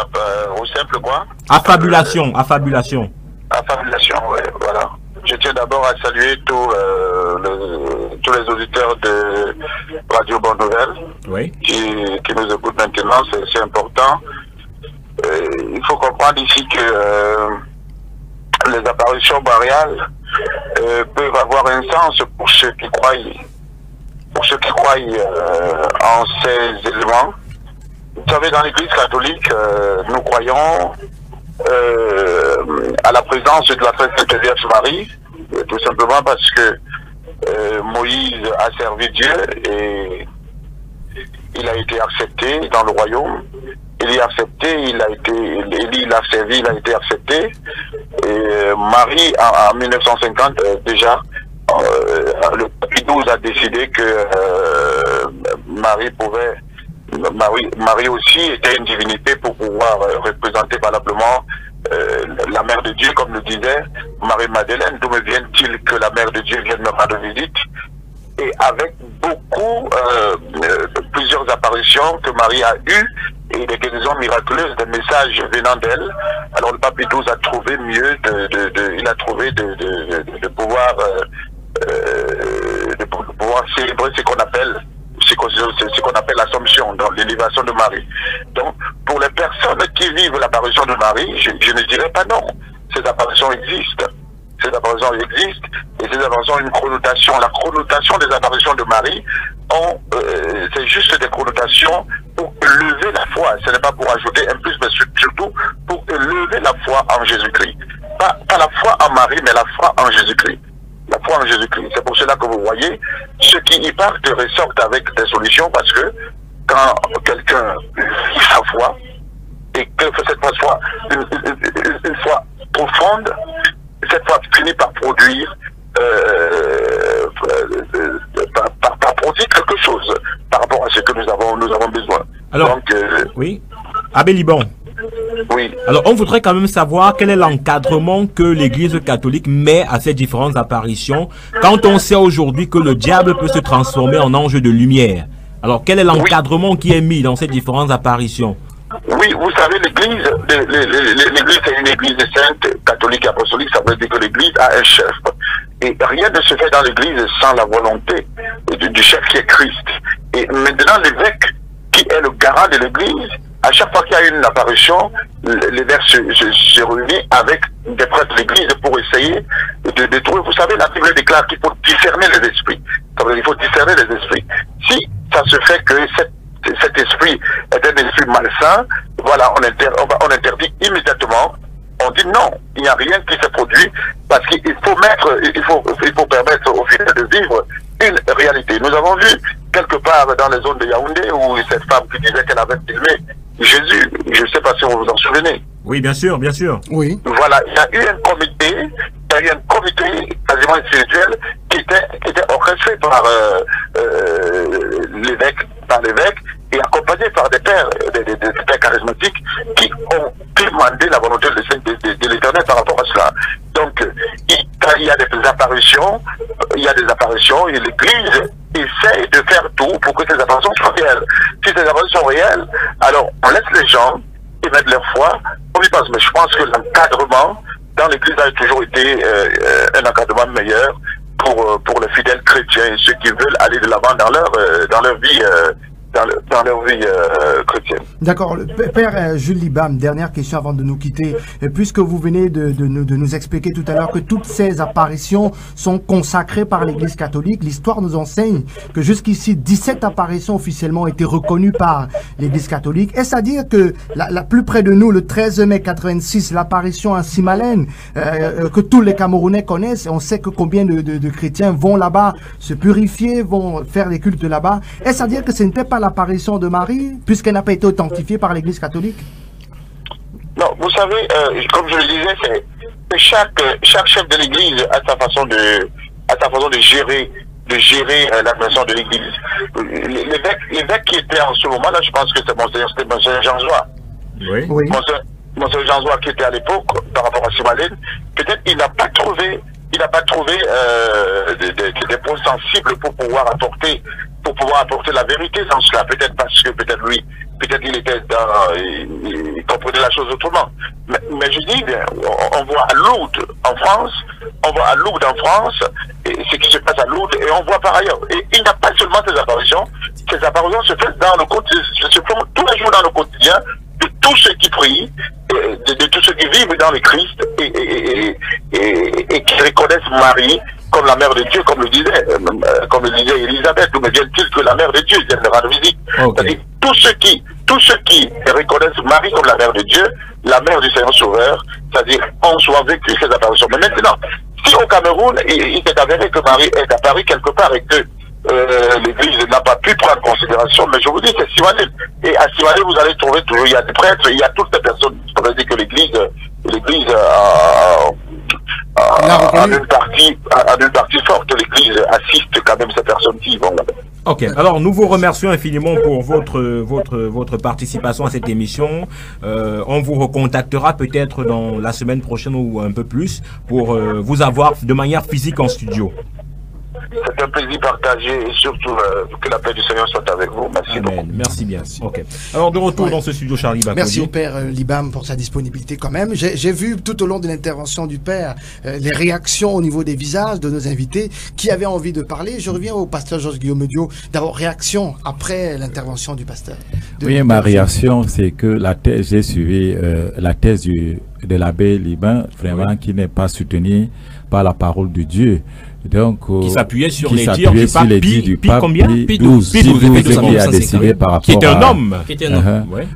quoi? Affabulation. Affabulation, oui, voilà. Je tiens d'abord à saluer tous les auditeurs de Radio Bonne Nouvelle, oui, qui nous écoutent maintenant, c'est important. Il faut comprendre ici que les apparitions mariales peuvent avoir un sens pour ceux qui croient, en ces éléments. Vous savez, dans l'Église catholique, nous croyons à la présence de la Sainte Vierge Marie, tout simplement parce que Moïse a servi Dieu et il a été accepté dans le royaume. Il est accepté, il a servi, il a été accepté. Et Marie, en 1950, déjà, le pape XII a décidé que Marie aussi était une divinité pour pouvoir représenter valablement la mère de Dieu, comme le disait Marie-Madeleine. D'où me vient-il que la mère de Dieu vienne me rendre visite? Et avec plusieurs apparitions que Marie a eues et des guérisons miraculeuses, des messages venant d'elle, alors le pape XII a trouvé mieux de pouvoir célébrer ce qu'on appelle l'Assomption, dans l'élévation de Marie. Donc, pour les personnes qui vivent l'apparition de Marie, je ne dirais pas non. Ces apparitions existent. Et ces apparitions ont une connotation. La connotation des apparitions de Marie, c'est juste des connotations pour élever la foi. Ce n'est pas pour ajouter un plus, mais surtout pour élever la foi en Jésus-Christ. Pas la foi en Marie, mais la foi en Jésus-Christ. La foi en Jésus-Christ. C'est pour cela que vous voyez, ceux qui y partent ressortent avec des solutions, parce que quand quelqu'un vit sa foi, et que cette foi, une foi profonde, cette foi finit par produire, par produire quelque chose par rapport à ce que nous avons besoin. Alors, donc, oui, Abbé Liban. Oui. Alors, on voudrait quand même savoir quel est l'encadrement que l'Église catholique met à ces différentes apparitions, quand on sait aujourd'hui que le diable peut se transformer en ange de lumière. Alors, quel est l'encadrement qui est mis dans ces différentes apparitions? Oui, vous savez, l'Église est une Église sainte, catholique et apostolique. Ça veut dire que l'Église a un chef. Et rien ne se fait dans l'Église sans la volonté du chef qui est Christ. Et maintenant, l'évêque, qui est le garant de l'Église, à chaque fois qu'il y a une apparition, l'évêque se réunit avec des prêtres de l'église pour essayer de trouver. Vous savez, la Bible déclare qu'il faut discerner les esprits. Ça veut dire qu'il faut discerner les esprits. Si ça se fait que cet esprit est un esprit malsain, voilà, on interdit immédiatement. On dit non, il n'y a rien qui se produit parce qu'il faut permettre aux fidèles de vivre une réalité. Nous avons vu quelque part dans les zones de Yaoundé où cette femme qui disait qu'elle avait filmé Jésus, je ne sais pas si vous vous en souvenez. Oui, bien sûr, bien sûr. Oui. Voilà, il y a eu un comité quasiment spirituel qui était orchestré par l'évêque, et accompagné par des pères charismatiques qui ont demandé la volonté de l'Éternel par rapport à cela. Donc, il y a des apparitions, et l'Église essaie de faire tout pour que ces apparitions soient réelles. Si ces apparitions sont réelles, alors on laisse les gens émettre leur foi, on y passe. Mais je pense que l'encadrement dans l'Église a toujours été un encadrement meilleur pour les fidèles chrétiens et ceux qui veulent aller de l'avant dans leur vie chrétienne. D'accord. Père Jules Libam, dernière question avant de nous quitter. Puisque vous venez de nous expliquer tout à l'heure que toutes ces apparitions sont consacrées par l'Église catholique, l'histoire nous enseigne que jusqu'ici, 17 apparitions officiellement ont été reconnues par l'Église catholique. Est-ce à dire que la plus près de nous, le 13 mai 86, l'apparition à Simalène, que tous les Camerounais connaissent, on sait que combien de chrétiens vont là-bas se purifier, vont faire les cultes là-bas. Est-ce à dire que ce n'était pas l'apparition de Marie, puisqu'elle n'a pas été authentifiée par l'Église catholique? Non, vous savez, comme je le disais, c'est chaque chef de l'Église a sa façon de gérer l'apparition de l'Église. L'évêque qui était en ce moment-là, je pense que c'est Monseigneur Jean-Joie. Oui. Monseigneur Jean-Joie qui était à l'époque par rapport à Simalène, peut-être il n'a pas trouvé des points sensibles pour pouvoir apporter la vérité dans cela. Peut-être parce que peut-être il comprenait la chose autrement. Mais je dis, on voit à Lourdes en France, et ce qui se passe à Lourdes, et on voit par ailleurs. Et il n'y a pas seulement ces apparitions se font tous les jours dans le quotidien de tous ceux qui prient, de tous ceux qui vivent dans le Christ et qui reconnaissent Marie comme la mère de Dieu, comme le disait Élisabeth, d'où me vient-il que la mère de Dieu vienne de rendre visite. C'est-à-dire, tous ceux qui reconnaissent Marie comme la mère de Dieu, la mère du Seigneur Sauveur, c'est-à-dire, on soit vécu ces apparitions. Mais maintenant, si au Cameroun, il s'est avéré que Marie est apparue quelque part et que l'Église n'a pas pu prendre en considération, mais je vous dis, c'est Simalène. Et à Simalène, vous allez trouver toujours, il y a des prêtres, il y a toutes ces personnes. Ça veut dire que l'Église à une partie forte, l'Église assiste quand même ces personnes qui vont là-bas. Ok, alors nous vous remercions infiniment pour votre participation à cette émission. On vous recontactera peut-être dans la semaine prochaine ou un peu plus pour vous avoir de manière physique en studio. C'est un plaisir partagé et surtout que la paix du Seigneur soit avec vous. Merci beaucoup. Merci bien. Ok. Alors de retour dans ce studio, Charlie Bakodi. Merci au Père Libam pour sa disponibilité quand même. J'ai vu tout au long de l'intervention du Père les réactions au niveau des visages de nos invités qui avaient envie de parler. Je reviens au pasteur Georges Guillaume Dio. D'abord, réaction après l'intervention du pasteur. Oui, ma réaction, c'est que j'ai suivi la thèse de l'abbé Libam, vraiment qui n'est pas soutenue par la parole de Dieu. Donc, qui s'appuyait sur les dires du pape Pie combien Pie 12 qui a décidé par rapport qui était un homme.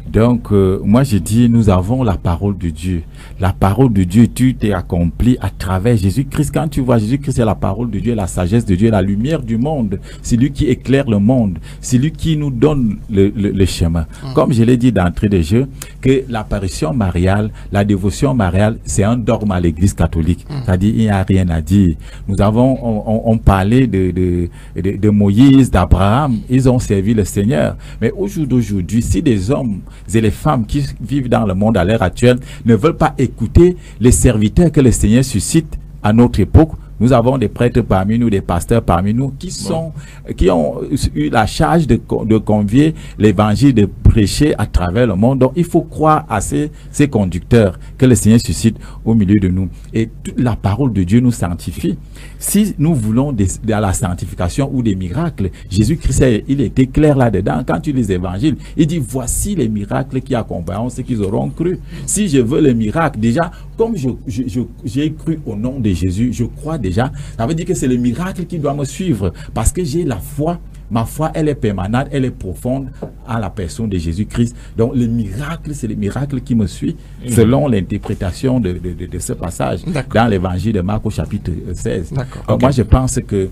Donc, moi j'ai dit, nous avons la parole de Dieu. La parole de Dieu, tout est accompli à travers Jésus-Christ. Quand tu vois Jésus-Christ, c'est la parole de Dieu, la sagesse de Dieu, la lumière du monde. C'est lui qui éclaire le monde. C'est lui qui nous donne le chemin. Comme je l'ai dit d'entrée de jeu, que l'apparition mariale, la dévotion mariale, c'est un dogme à l'Église catholique. C'est-à-dire, il n'y a rien à dire. Nous avons on parlait de Moïse, d'Abraham, ils ont servi le Seigneur. Mais au jour d'aujourd'hui, si des hommes et les femmes qui vivent dans le monde à l'heure actuelle ne veulent pas écouter les serviteurs que le Seigneur suscite à notre époque, nous avons des prêtres parmi nous, des pasteurs parmi nous qui ont eu la charge de convier l'évangile, de prêcher à travers le monde. Donc, il faut croire à ces conducteurs que le Seigneur suscite au milieu de nous. Et toute la parole de Dieu nous sanctifie. Si nous voulons de la sanctification ou des miracles, Jésus-Christ, il était clair là-dedans. Quand tu lis les évangiles, il dit, voici les miracles qui accompagneront ceux qui auront cru. Si je veux les miracles, déjà, comme j'ai cru au nom de Jésus, je crois déjà, ça veut dire que c'est le miracle qui doit me suivre. Parce que j'ai la foi. Ma foi, elle est permanente, elle est profonde à la personne de Jésus-Christ. Donc, le miracle, c'est le miracle qui me suit, selon l'interprétation de ce passage dans l'évangile de Marc au chapitre 16. Donc, moi, je pense que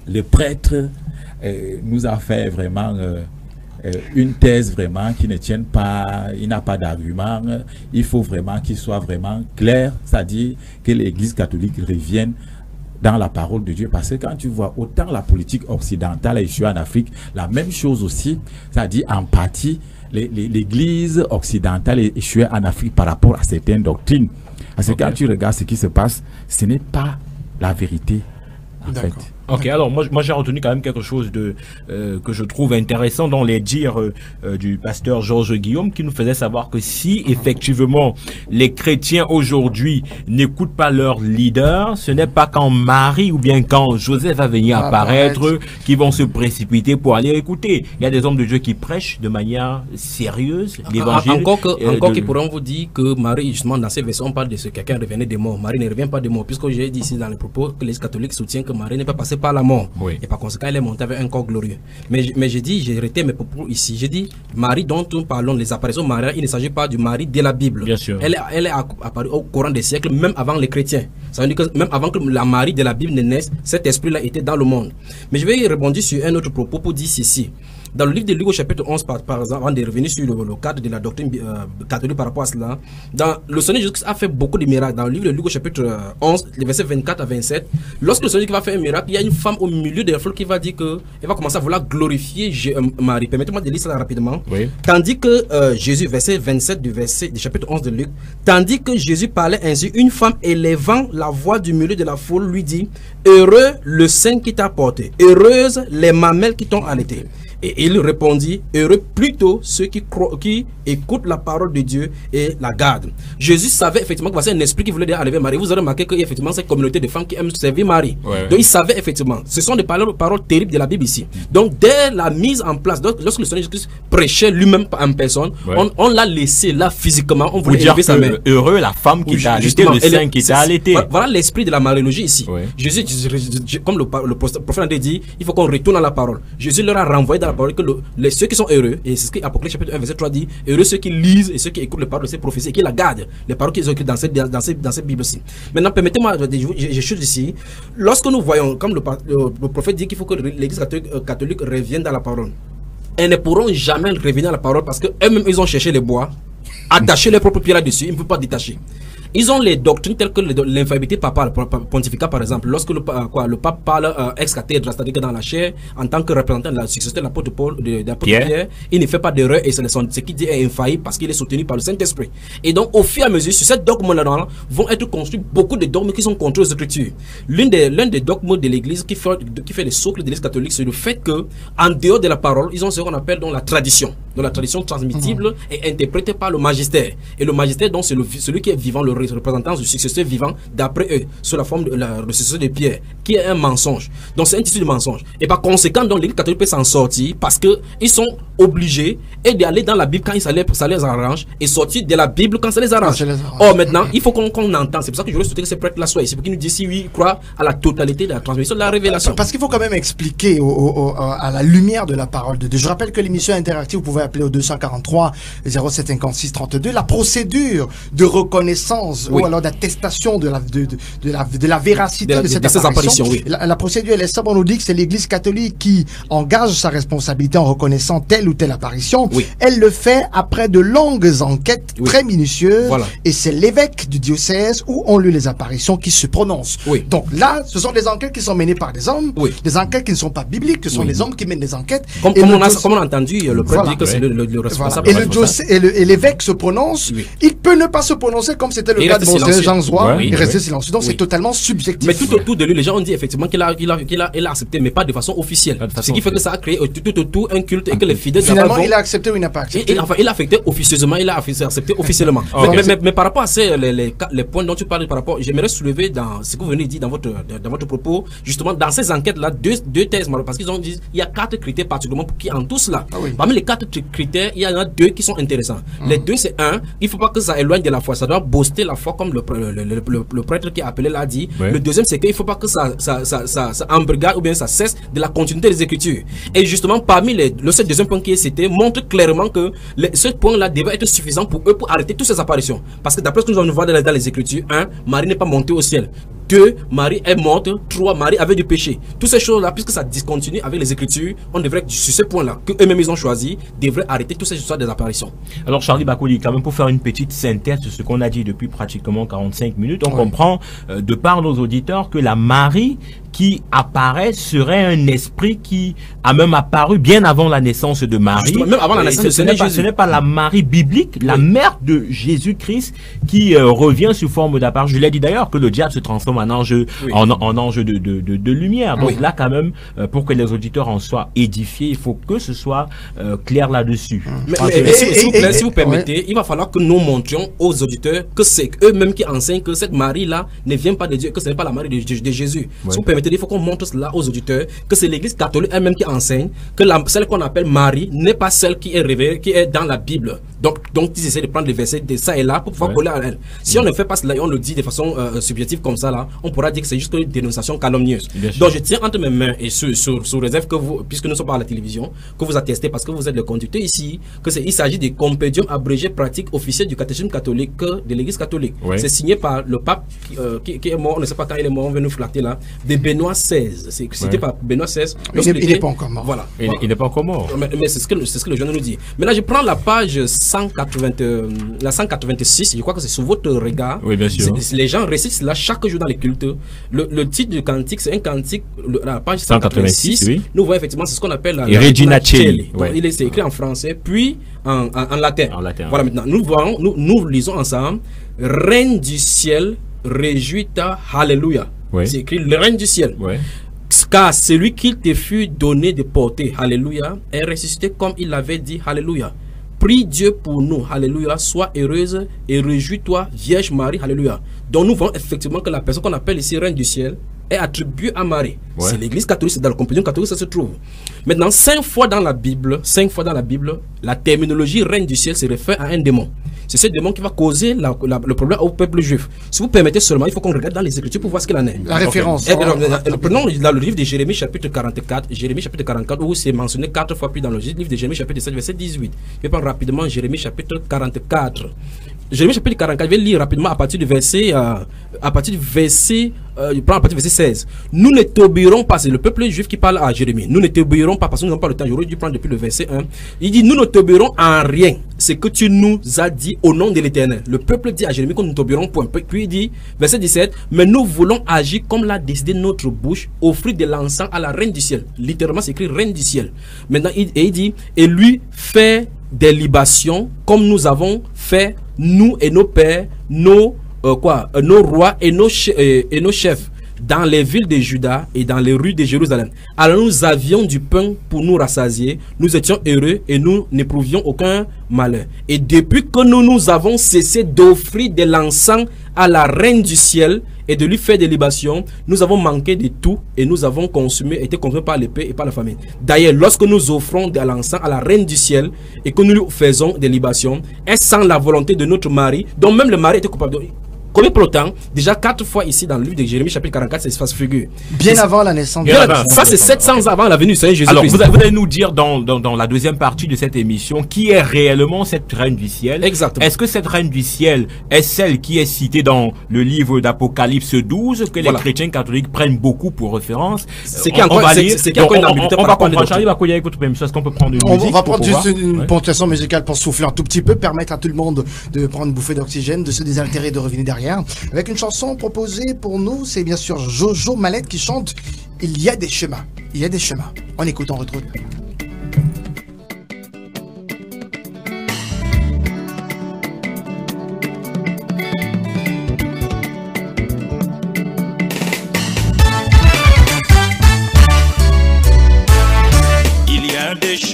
le prêtre nous a fait vraiment une thèse vraiment qui ne tienne pas, il n'a pas d'argument. Il faut vraiment qu'il soit vraiment clair, c'est-à-dire que l'Église catholique revienne dans la parole de Dieu, parce que quand tu vois autant la politique occidentale a échoué en Afrique, la même chose aussi, c'est-à-dire en partie, l'Église occidentale a échoué en Afrique par rapport à certaines doctrines. Parce que quand tu regardes ce qui se passe, ce n'est pas la vérité, en fait. Ok, alors moi j'ai retenu quand même quelque chose de que je trouve intéressant dans les dires du pasteur Georges Guillaume, qui nous faisait savoir que si effectivement les chrétiens aujourd'hui n'écoutent pas leur leader, ce n'est pas quand Marie ou bien quand Joseph va venir apparaître qu'ils vont se précipiter pour aller écouter. Il y a des hommes de Dieu qui prêchent de manière sérieuse l'évangile. Encore qu'ils pourront vous dire que Marie, justement dans ces versets, on parle de ce quelqu'un revenait des morts. Marie ne revient pas des morts, puisque j'ai dit ici dans les propos que les catholiques soutiennent que Marie n'est pas passée par la mort. Et par conséquent, elle est montée avec un corps glorieux. Mais j'ai dit, j'ai arrêté mes propos ici. J'ai dit, Marie dont nous parlons, les apparitions mariales, il ne s'agit pas du mari de la Bible. Bien sûr. Elle est apparue au courant des siècles, même avant les chrétiens. Ça veut dire que même avant que la Marie de la Bible ne naisse, cet esprit-là était dans le monde. Mais je vais rebondir sur un autre propos pour dire ceci. Dans le livre de Luc au chapitre 11, par exemple, avant de revenir sur le cadre de la doctrine catholique par rapport à cela, le Seigneur Jésus a fait beaucoup de miracles. Dans le livre de Luc au chapitre 11, les versets 24 à 27, lorsque le Seigneur va faire un miracle, il y a une femme au milieu de la foule qui va dire qu'elle va commencer à vouloir glorifier Marie. Permettez-moi de lire ça rapidement. Tandis que Jésus, verset 27 du chapitre 11 de Luc, tandis que Jésus parlait ainsi, une femme élevant la voix du milieu de la foule lui dit, heureux le sein qui t'a porté, heureuse les mamelles qui t'ont allaité. Et il répondit, heureux plutôt ceux qui écoutent la parole de Dieu et la gardent. Jésus savait effectivement que c'est un esprit qui voulait enlever Marie. Vous aurez remarqué qu'il y a effectivement cette communauté de femmes qui aiment servir Marie. Donc il savait effectivement. Ce sont des paroles terribles de la Bible ici. Donc dès la mise en place, lorsque le Seigneur Jésus prêchait lui-même en personne, on l'a laissé là physiquement. On voulait élever sa mère. Heureux la femme qui t'a allaité, le sein qui t'a allaité. Voilà l'esprit de la mariologie ici. Jésus, comme le prophète a dit, il faut qu'on retourne à la parole. Jésus leur a renvoyé dans la parole que ceux qui sont heureux, et c'est ce qu'Apocalypse chapitre 1 verset 3 dit, heureux ceux qui lisent et ceux qui écoutent les paroles de ces prophéties et qui la gardent, les paroles qu'ils ont écrites dans cette Bible-ci. Maintenant, permettez-moi, j'ai chose ici. Lorsque nous voyons, comme le prophète dit qu'il faut que l'Église catholique revienne dans la parole, elles ne pourront jamais revenir à la parole parce qu'eux-mêmes, ils ont cherché les bois, attaché leurs propres pieds là-dessus, ils ne peuvent pas détacher. Ils ont les doctrines telles que l'infaillibilité papale, pontificale par exemple. Lorsque le pape parle ex cathedra, c'est-à-dire que dans la chair, en tant que représentant de la successeur de l'apôtre Pierre, il ne fait pas d'erreur et ce qu'il dit est infaillible parce qu'il est soutenu par le Saint-Esprit. Et donc, au fur et à mesure, sur cette dogme-là, vont être construits beaucoup de dogmes qui sont contre les Écritures. L'un des dogmes de l'Église qui fait le socle de l'Église catholique, c'est le fait que, en dehors de la parole, ils ont ce qu'on appelle donc la tradition. Donc la tradition transmissible est interprétée par le magistère. Et le magistère, donc, c'est celui qui est vivant, le représentant du successeur vivant d'après eux, sous la forme de la successeur de Pierre, qui est un mensonge. Donc c'est un tissu de mensonge. Et par conséquent, donc l'Église catholique peut s'en sortir parce qu'ils sont obligés d'aller dans la Bible quand ça les arrange et sortir de la Bible quand ça les arrange. Or maintenant, il faut qu'on entende. C'est pour ça que je voulais souhaiter que ces prêtres-là soient ici, pour qu'ils nous disent si oui, ils croient à la totalité de la transmission de la révélation. Parce qu'il faut quand même expliquer à la lumière de la parole de Dieu. Je rappelle que l'émission interactive, vous pouvez appeler au 243 0756 32, la procédure de reconnaissance ou alors d'attestation de la véracité de cette apparition. La procédure elle est simple, on nous dit que c'est l'Église catholique qui engage sa responsabilité en reconnaissant telle ou telle apparition. Elle le fait après de longues enquêtes très minutieuses et c'est l'évêque du diocèse où ont lieu les apparitions qui se prononcent. Donc là, ce sont des enquêtes qui sont menées par des hommes, des enquêtes qui ne sont pas bibliques, ce sont les hommes qui mènent des enquêtes. Comme on a entendu le prêtre dire que c'est le responsable. Voilà. Et l'évêque se prononce, il peut ne pas se prononcer comme c'était le cas de Monseigneur Jean Zois, il restait silencieux. Donc c'est totalement subjectif. Mais tout autour de lui, les gens ont dit effectivement qu'il a accepté, mais pas de façon officielle. Ce qui fait que ça a créé tout autour un culte et que les fidèles... Finalement, il a accepté ou il n'a pas accepté? Enfin, il a accepté officieusement, il a accepté officiellement. Mais par rapport à les points dont tu parles, par rapport, j'aimerais soulever dans ce que vous venez de dire dans votre propos, justement, dans ces enquêtes-là, deux thèses, parce qu'ils ont dit il y a 4 critères particulièrement qui en tous là. Parmi les 4 critères, il y en a 2 qui sont intéressants. Les 2, c'est un, il ne faut pas que ça éloigne de la foi, ça doit booster la foi, comme le prêtre qui a appelé l'a dit. Le deuxième, c'est qu'il ne faut pas que ça embrigade ou bien ça cesse de la continuité des Écritures. Et justement, parmi ce deuxième point qui est cité, montre clairement que ce point-là devait être suffisant pour eux pour arrêter toutes ces apparitions. Parce que d'après ce que nous allons voir dans les Écritures, 1, Marie n'est pas montée au ciel. 2, Marie est morte. 3, Marie avait du péché. Toutes ces choses-là, puisque ça discontinue avec les Écritures, on devrait, sur ce point-là, que eux-mêmes ils ont choisi, devraient arrêter toutes ces histoires des apparitions. Alors, Charlie Bakouli, quand même, pour faire une petite synthèse de ce qu'on a dit depuis pratiquement 45 minutes, on comprend de par nos auditeurs que la Marie qui apparaît serait un esprit qui a même apparu bien avant la naissance de Marie. Justement, même avant la naissance de Jésus. Ce n'est pas la Marie biblique, la mère de Jésus-Christ qui revient sous forme d'apparition. Je l'ai dit d'ailleurs que le diable se transforme en ange, en ange de lumière. Donc là, quand même, pour que les auditeurs en soient édifiés, il faut que ce soit clair là-dessus. Si vous permettez, il va falloir que nous montrions aux auditeurs que c'est eux-mêmes qui enseignent que cette Marie-là ne vient pas de Dieu, que ce n'est pas la Marie de Jésus. Si vous permettez, il faut qu'on montre cela aux auditeurs, que c'est l'église catholique elle-même qui enseigne que celle qu'on appelle Marie n'est pas celle qui est révélée, qui est dans la Bible. Donc ils essaient de prendre les versets de ça et là pour pouvoir coller à elle. Si on ne fait pas cela et on le dit de façon subjective comme ça là, on pourra dire que c'est juste une dénonciation calomnieuse. Donc je tiens entre mes mains et sous réserve que vous, puisque nous sommes pas à la télévision, que vous attestez parce que vous êtes le conducteur ici, il s'agit du compendium abrégé pratique officiel du catéchisme catholique de l'église catholique. C'est signé par le pape qui est mort, on ne sait pas quand il est mort, on veut nous flatter là, de Benoît XVI. C'était par Benoît XVI. Il n'est pas encore mort. Voilà. Il n'est pas encore mort. Mais c'est ce que le journal nous dit. Mais là, je prends la page 186, je crois que c'est sous votre regard. Oui, bien sûr. Les gens récitent cela chaque jour dans les cultes. Le titre du cantique, c'est un cantique, la page 186. Nous voyons effectivement, c'est ce qu'on appelle la Regina Coeli. C'est écrit en français, puis en latin. Voilà, maintenant, nous lisons ensemble. Reine du ciel, réjouis-toi, Alléluia. C'est écrit le règne du ciel. Car celui qui te fut donné de porter, Alléluia, est ressuscité comme il l'avait dit, Alléluia. Prie Dieu pour nous, Alléluia, sois heureuse et réjouis-toi, Vierge Marie, Alléluia. Donc nous voyons effectivement que la personne qu'on appelle ici reine du ciel est attribuée à Marie. C'est l'église catholique, c'est dans le compendium catholique, ça se trouve. Maintenant, 5 fois dans la Bible, la terminologie reine du ciel se réfère à un démon. C'est ce démon qui va causer le problème au peuple juif. Si vous permettez seulement, il faut qu'on regarde dans les Écritures pour voir ce qu'il en est. La référence. Prenons le livre de Jérémie chapitre 44, Jérémie chapitre 44, où c'est mentionné 4 fois, puis dans le livre de Jérémie chapitre 7, verset 18. Je vais prendre rapidement Jérémie chapitre 44. Jérémie chapitre 44, je vais lire rapidement à partir du verset 16. Nous ne t'obéirons pas, c'est le peuple juif qui parle à Jérémie. Nous ne t'obéirons pas, parce que nous n'avons pas le temps, j'aurais dû prendre depuis le verset 1. Il dit, nous ne t'obéirons en rien, ce que tu nous as dit au nom de l'Éternel. Le peuple dit à Jérémie qu'on ne t'obéirons point. Puis il dit, verset 17, mais nous voulons agir comme l'a décidé notre bouche, offrir de l'encens à la reine du ciel. Littéralement, c'est écrit reine du ciel. Maintenant, il dit, et lui fait des libations comme nous avons fait, nous et nos pères, nos rois et nos chefs dans les villes de Juda et dans les rues de Jérusalem. Alors nous avions du pain pour nous rassasier, nous étions heureux et nous n'éprouvions aucun malheur. Et depuis que nous avons cessé d'offrir de l'encens à la reine du ciel et de lui faire des libations, nous avons manqué de tout et nous avons été consumés par l'épée et par la famine. D'ailleurs, lorsque nous offrons de l'encens à la reine du ciel et que nous lui faisons des libations, est sans la volonté de notre mari, dont même le mari était coupable. Combien pour autant, déjà 4 fois ici dans le livre de Jérémie chapitre 44, c'est face figure. Bien avant la naissance. Ça c'est 700 ans avant la venue de Jésus-Christ. Alors vous allez nous dire dans la deuxième partie de cette émission qui est réellement cette reine du ciel. Exactement. Est-ce que cette reine du ciel est celle qui est citée dans le livre d'Apocalypse 12 que les chrétiens catholiques prennent beaucoup pour référence? C'est qui encore une ambiguïté. On va comprendre. Charlie Bakouli, écoute, est-ce qu'on peut prendre une musique? On va prendre juste une ponctuation musicale pour souffler un tout petit peu, permettre à tout le monde de prendre une bouffée d'oxygène, de se désaltérer, de revenir derrière. Avec une chanson proposée pour nous, c'est bien sûr Jojo Mallette qui chante « Il y a des chemins ». Il y a des chemins. On écoute, on retrouve.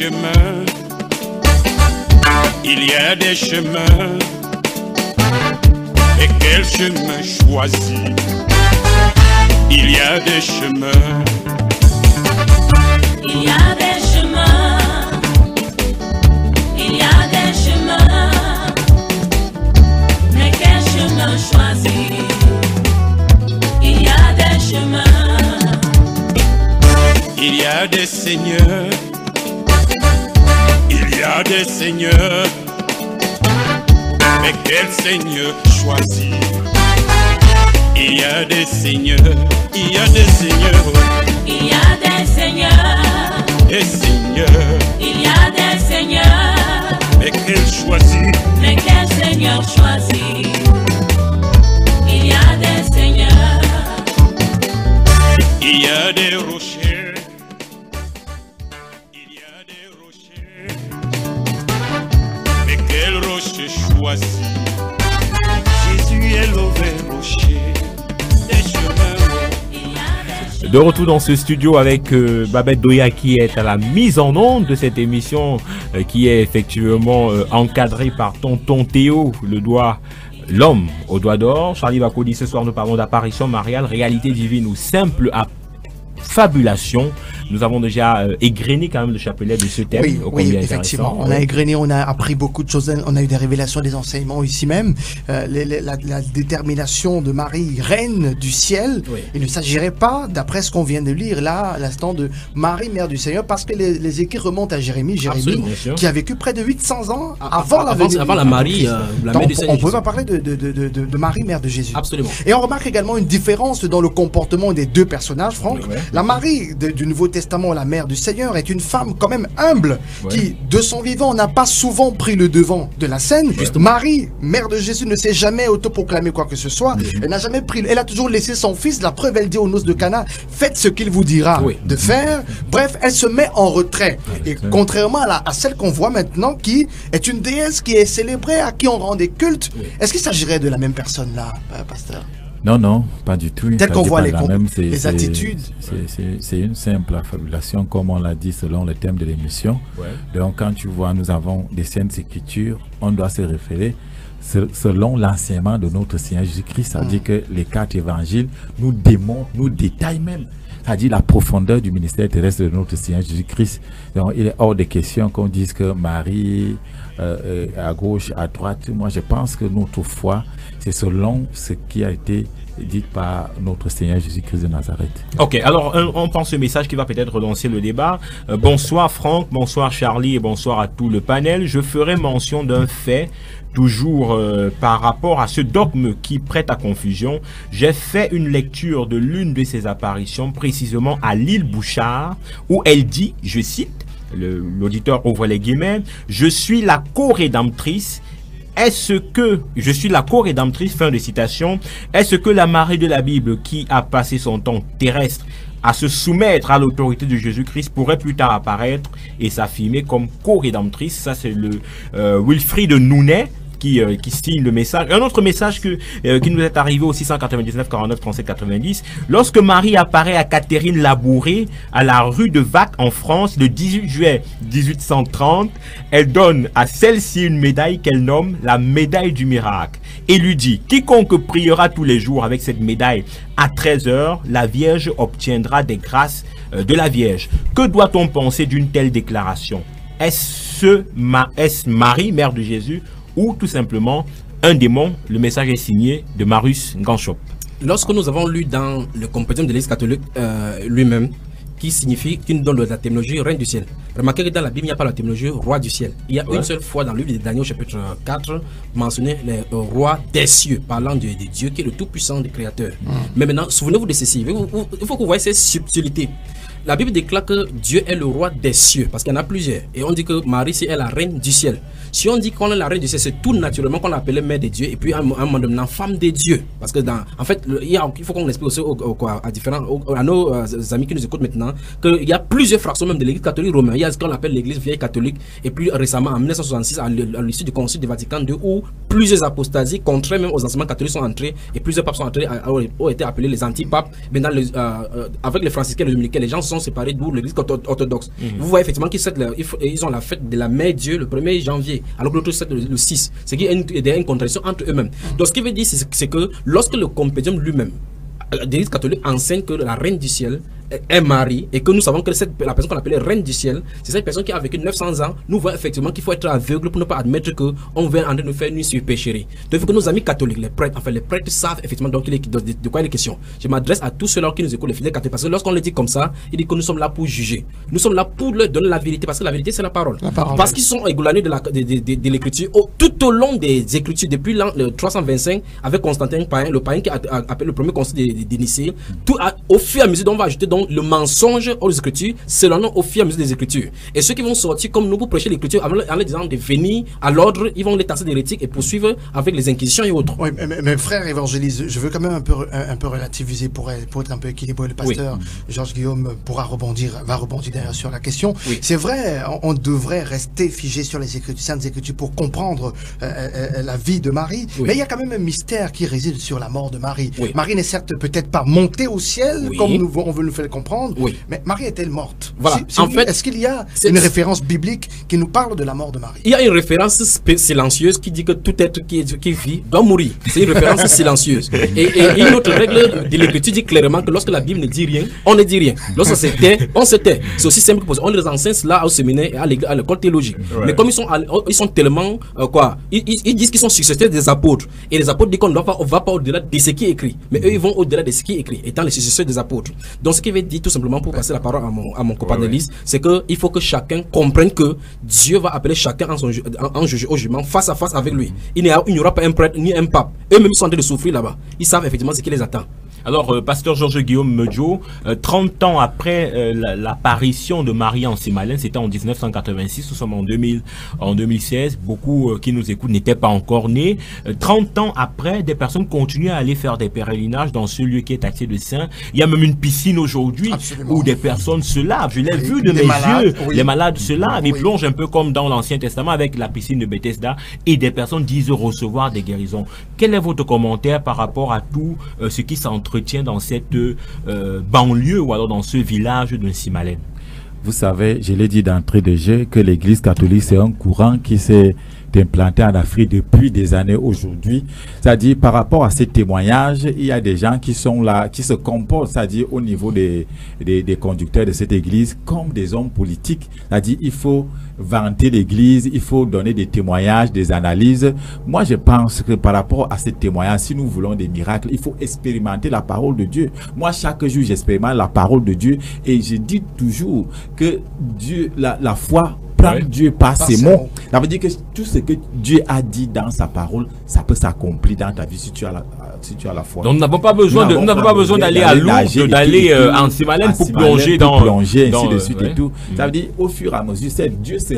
chemins, il y a des chemins. Et quel chemin choisir? Il y a des chemins. Il y a des chemins. Il y a des chemins. Mais quel chemin choisir? Il y a des chemins. Il y a des seigneurs. Il y a des seigneurs. Mais quel seigneur choisir? Il y a des seigneurs. Il y a des seigneurs. Il y a des seigneurs. Des seigneurs. Il y a des seigneurs. Mais quel choisir? Mais quel seigneur choisir? Il y a des seigneurs. Il y a des rochers. Il y a des rochers. Mais quel rocher choisir? Jésus est le vrai rocher. Des chemins. De retour dans ce studio avec Babette Doya qui est à la mise en onde de cette émission qui est effectivement encadrée par tonton Théo, l'homme au doigt d'or. Charlie Bacody, ce soir nous parlons d'apparition mariale, réalité divine ou simple fabulation. Nous avons déjà égrené quand même le chapelet de ce thème. Oui, effectivement. On a égrené, on a appris beaucoup de choses. On a eu des révélations, des enseignements ici même. La détermination de Marie, reine du ciel. Oui. Il ne s'agirait pas, d'après ce qu'on vient de lire là, à l'instant, de Marie, mère du Seigneur, parce que les écrits remontent à Jérémie, qui a vécu près de 800 ans avant la Marie, la mère du Seigneur. On peut pas parler de Marie, mère de Jésus. Absolument. Et on remarque également une différence dans le comportement des deux personnages, Franck. La Marie du Nouveau Testament, la mère du Seigneur, est une femme quand même humble, qui, de son vivant, n'a pas souvent pris le devant de la scène. Marie, mère de Jésus, ne s'est jamais autoproclamée quoi que ce soit. Elle n'a jamais pris, elle a toujours laissé son fils. La preuve, elle dit aux noces de Cana, faites ce qu'il vous dira de faire. Bref, elle se met en retrait. Et contrairement à celle qu'on voit maintenant, qui est une déesse qui est célébrée, à qui on rend des cultes. Est-ce qu'il s'agirait de la même personne là, pasteur? Non, non, pas du tout. Tel qu'on voit les attitudes. C'est une simple affabulation, comme on l'a dit selon le thème de l'émission. Donc, quand tu vois, nous avons des Saintes Écritures, on doit se référer selon l'enseignement de notre Seigneur Jésus-Christ. Ça veut dire que les 4 évangiles nous démontrent, nous détaillent même, c'est-à-dire la profondeur du ministère terrestre de notre Seigneur Jésus-Christ. Donc, il est hors de question qu'on dise que Marie, à gauche, à droite. Moi, je pense que notre foi, c'est selon ce qui a été dit par notre Seigneur Jésus-Christ de Nazareth. Ok, alors on prend ce message qui va peut-être relancer le débat. Bonsoir Franck, bonsoir Charlie et bonsoir à tout le panel. Je ferai mention d'un fait, toujours par rapport à ce dogme qui prête à confusion. J'ai fait une lecture de l'une de ces apparitions, précisément à l'île Bouchard, où elle dit, je cite, l'auditeur ouvre les guillemets, je suis la co-rédemptrice. Est-ce que je suis la co-rédemptrice, fin de citation, est-ce que la Marie de la Bible qui a passé son temps terrestre à se soumettre à l'autorité de Jésus-Christ pourrait plus tard apparaître et s'affirmer comme co-rédemptrice? Ça, c'est le Wilfried Nounet qui signe le message. Un autre message qui nous est arrivé au 699 49 37 90. Lorsque Marie apparaît à Catherine Labouré, à la rue de Vac en France, le 18 juillet 1830, elle donne à celle-ci une médaille qu'elle nomme la médaille du miracle et lui dit: quiconque priera tous les jours avec cette médaille à 13 heures, la Vierge obtiendra des grâces de la Vierge. Que doit-on penser d'une telle déclaration? Est-ce Marie, mère de Jésus, ou tout simplement un démon? Le message est signé de Marius Ganchop. Lorsque nous avons lu dans le compendium de l'Église catholique lui-même, qui signifie qu'il nous donne de la terminologie reine du ciel. Remarquez que dans la Bible, il n'y a pas la terminologie roi du ciel. Il y a une seule fois dans le livre de Daniel chapitre 4 mentionné le roi des cieux, parlant de Dieu qui est le tout-puissant des créateurs. Mais maintenant, souvenez-vous de ceci. Il faut que vous voyez ces subtilités. La Bible déclare que Dieu est le roi des cieux, parce qu'il y en a plusieurs. Et on dit que Marie, c'est la reine du ciel. Si on dit qu'on est la reine du ciel, c'est tout naturellement qu'on l'appelait mère de Dieu, et puis à un moment donné, femme de Dieu. Parce que en fait, il faut qu'on explique aussi à nos amis qui nous écoutent maintenant, qu'il y a plusieurs fractions même de l'église catholique romaine. Il y a ce qu'on appelle l'église vieille catholique, et puis récemment, en 1966, à l'issue du concile du Vatican II, où plusieurs apostasies, contraires même aux enseignements catholiques, sont entrés, et plusieurs papes sont entrés, ont été appelés les antipapes. Maintenant, avec les franciscains et les dominicains, les gens sont sont séparés, d'où l'église orthodoxe. Vous voyez effectivement qu'ils ont la fête de la Mère Dieu le 1er janvier, alors que l'autre c'est le 6. C'est qu'il y a une contradiction entre eux-mêmes. Donc ce qui veut dire, c'est que lorsque le compédium lui-même, l'Église catholique enseigne que la reine du ciel est Marie, et que nous savons que la personne qu'on appelait reine du ciel, c'est cette personne qui a vécu 900 ans. Nous voyons effectivement qu'il faut être aveugle pour ne pas admettre qu'on vient en train de nous faire une supercherie. Donc il faut que nos amis catholiques, les prêtres savent effectivement donc de quoi il est question. Je m'adresse à tous ceux-là qui nous écoutent, les fidèles catholiques, parce que lorsqu'on le dit comme ça, il dit que nous sommes là pour juger. Nous sommes là pour leur donner la vérité, parce que la vérité c'est la parole. Parce qu'ils sont égolanés de l'écriture, tout au long des écritures, depuis l'an 325, avec Constantin le païen qui a appelé le premier concile de Nicée, au fur et à mesure, on va ajouter donc le mensonge aux écritures, selon au fur et à mesure des écritures. Et ceux qui vont sortir comme nous pour prêcher l'écriture en leur disant de venir à l'ordre, ils vont les tasser d'hérétiques et poursuivre avec les inquisitions et autres. Oui, mais frère évangéliste, je veux quand même un peu relativiser pour être un peu équilibré. Le pasteur Georges Guillaume va rebondir derrière sur la question. Oui. C'est vrai, on devrait rester figé sur les écritures, saintes écritures pour comprendre la vie de Marie, mais il y a quand même un mystère qui réside sur la mort de Marie. Marie n'est certes peut-être pas montée au ciel comme on veut nous faire comprendre, mais Marie est-elle morte? Voilà. En fait, est-ce qu'il y a une référence biblique qui nous parle de la mort de Marie? Il y a une référence silencieuse qui dit que tout être qui vit doit mourir. C'est une référence silencieuse. Et une autre règle de l'écriture dit clairement que lorsque la Bible ne dit rien, on ne dit rien. Lorsque c'est tait, on se tait. C'est aussi simple que possible. On les enseigne là au séminaire et à l'école théologique. Mais comme ils sont tellement ils disent qu'ils sont successeurs des apôtres. Et les apôtres disent qu'on ne va pas au-delà de ce qui est écrit. Mais eux, ils vont au-delà de ce qui est écrit, étant les successeurs des apôtres. Donc ce qui veut dire tout simplement, pour passer la parole à mon copanéliste, c'est qu'il faut que chacun comprenne que Dieu va appeler chacun en juge au jugement face à face avec lui. Il n'y aura pas un prêtre ni un pape. Eux-mêmes sont en train de souffrir là-bas. Ils savent effectivement ce qui les attend. Alors, pasteur Georges Guillaume Medjo, 30 ans après l'apparition de Marie en Simalène, c'était en 1986, nous sommes en 2016, beaucoup qui nous écoutent n'étaient pas encore nés. 30 ans après, des personnes continuent à aller faire des pèlerinages dans ce lieu qui est taxé de saint. Il y a même une piscine aujourd'hui où des personnes se lavent. Je l'ai vu de mes yeux. Les malades se lavent, ils plongent un peu comme dans l'Ancien Testament avec la piscine de Bethesda, et des personnes disent recevoir des guérisons. Quel est votre commentaire par rapport à tout ce qui s'entretient dans cette banlieue ou alors dans ce village de Simalène? Vous savez, je l'ai dit d'entrée de jeu que l'église catholique, c'est un courant qui s'est implanté en Afrique depuis des années aujourd'hui. C'est-à-dire, par rapport à ces témoignages, il y a des gens qui sont là, qui se comportent, c'est-à-dire au niveau des conducteurs de cette église, comme des hommes politiques. C'est-à-dire, il faut vanter l'église, il faut donner des témoignages, des analyses. Moi, je pense que par rapport à ces témoignages, si nous voulons des miracles, il faut expérimenter la parole de Dieu. Moi, chaque jour, j'expérimente la parole de Dieu, et je dis toujours que Dieu, la foi, Dieu par ses mots. Ça veut dire que tout ce que Dieu a dit dans sa parole, ça peut s'accomplir dans ta vie si tu as la foi. Donc nous n'avons pas besoin d'aller à Lourdes, d'aller en Simalène pour plonger ainsi de suite et tout. Ça veut dire au fur et à mesure, Dieu se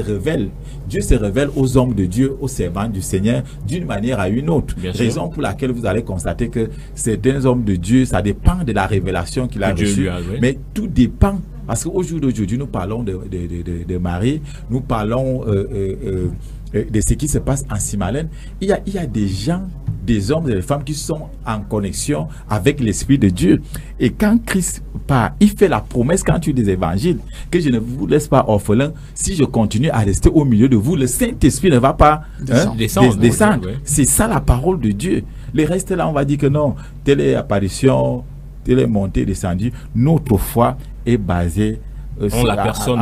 révèle aux hommes de Dieu, aux servants du Seigneur d'une manière à une autre. Raison pour laquelle vous allez constater que certains hommes de Dieu, ça dépend de la révélation qu'il a reçue, mais tout dépend. Parce qu'au jour d'aujourd'hui, nous parlons de Marie, nous parlons de ce qui se passe en Simalène. Il y a des gens, des hommes et des femmes qui sont en connexion avec l'Esprit de Dieu. Et quand Christ part, il fait la promesse quand tu lis des évangiles, que je ne vous laisse pas orphelin. Si je continue à rester au milieu de vous, le Saint-Esprit ne va pas descendre. C'est ça la parole de Dieu. Les restes là, on va dire que non, telle est apparition, telle est montée, descendue. Notre foi est basée sur la personne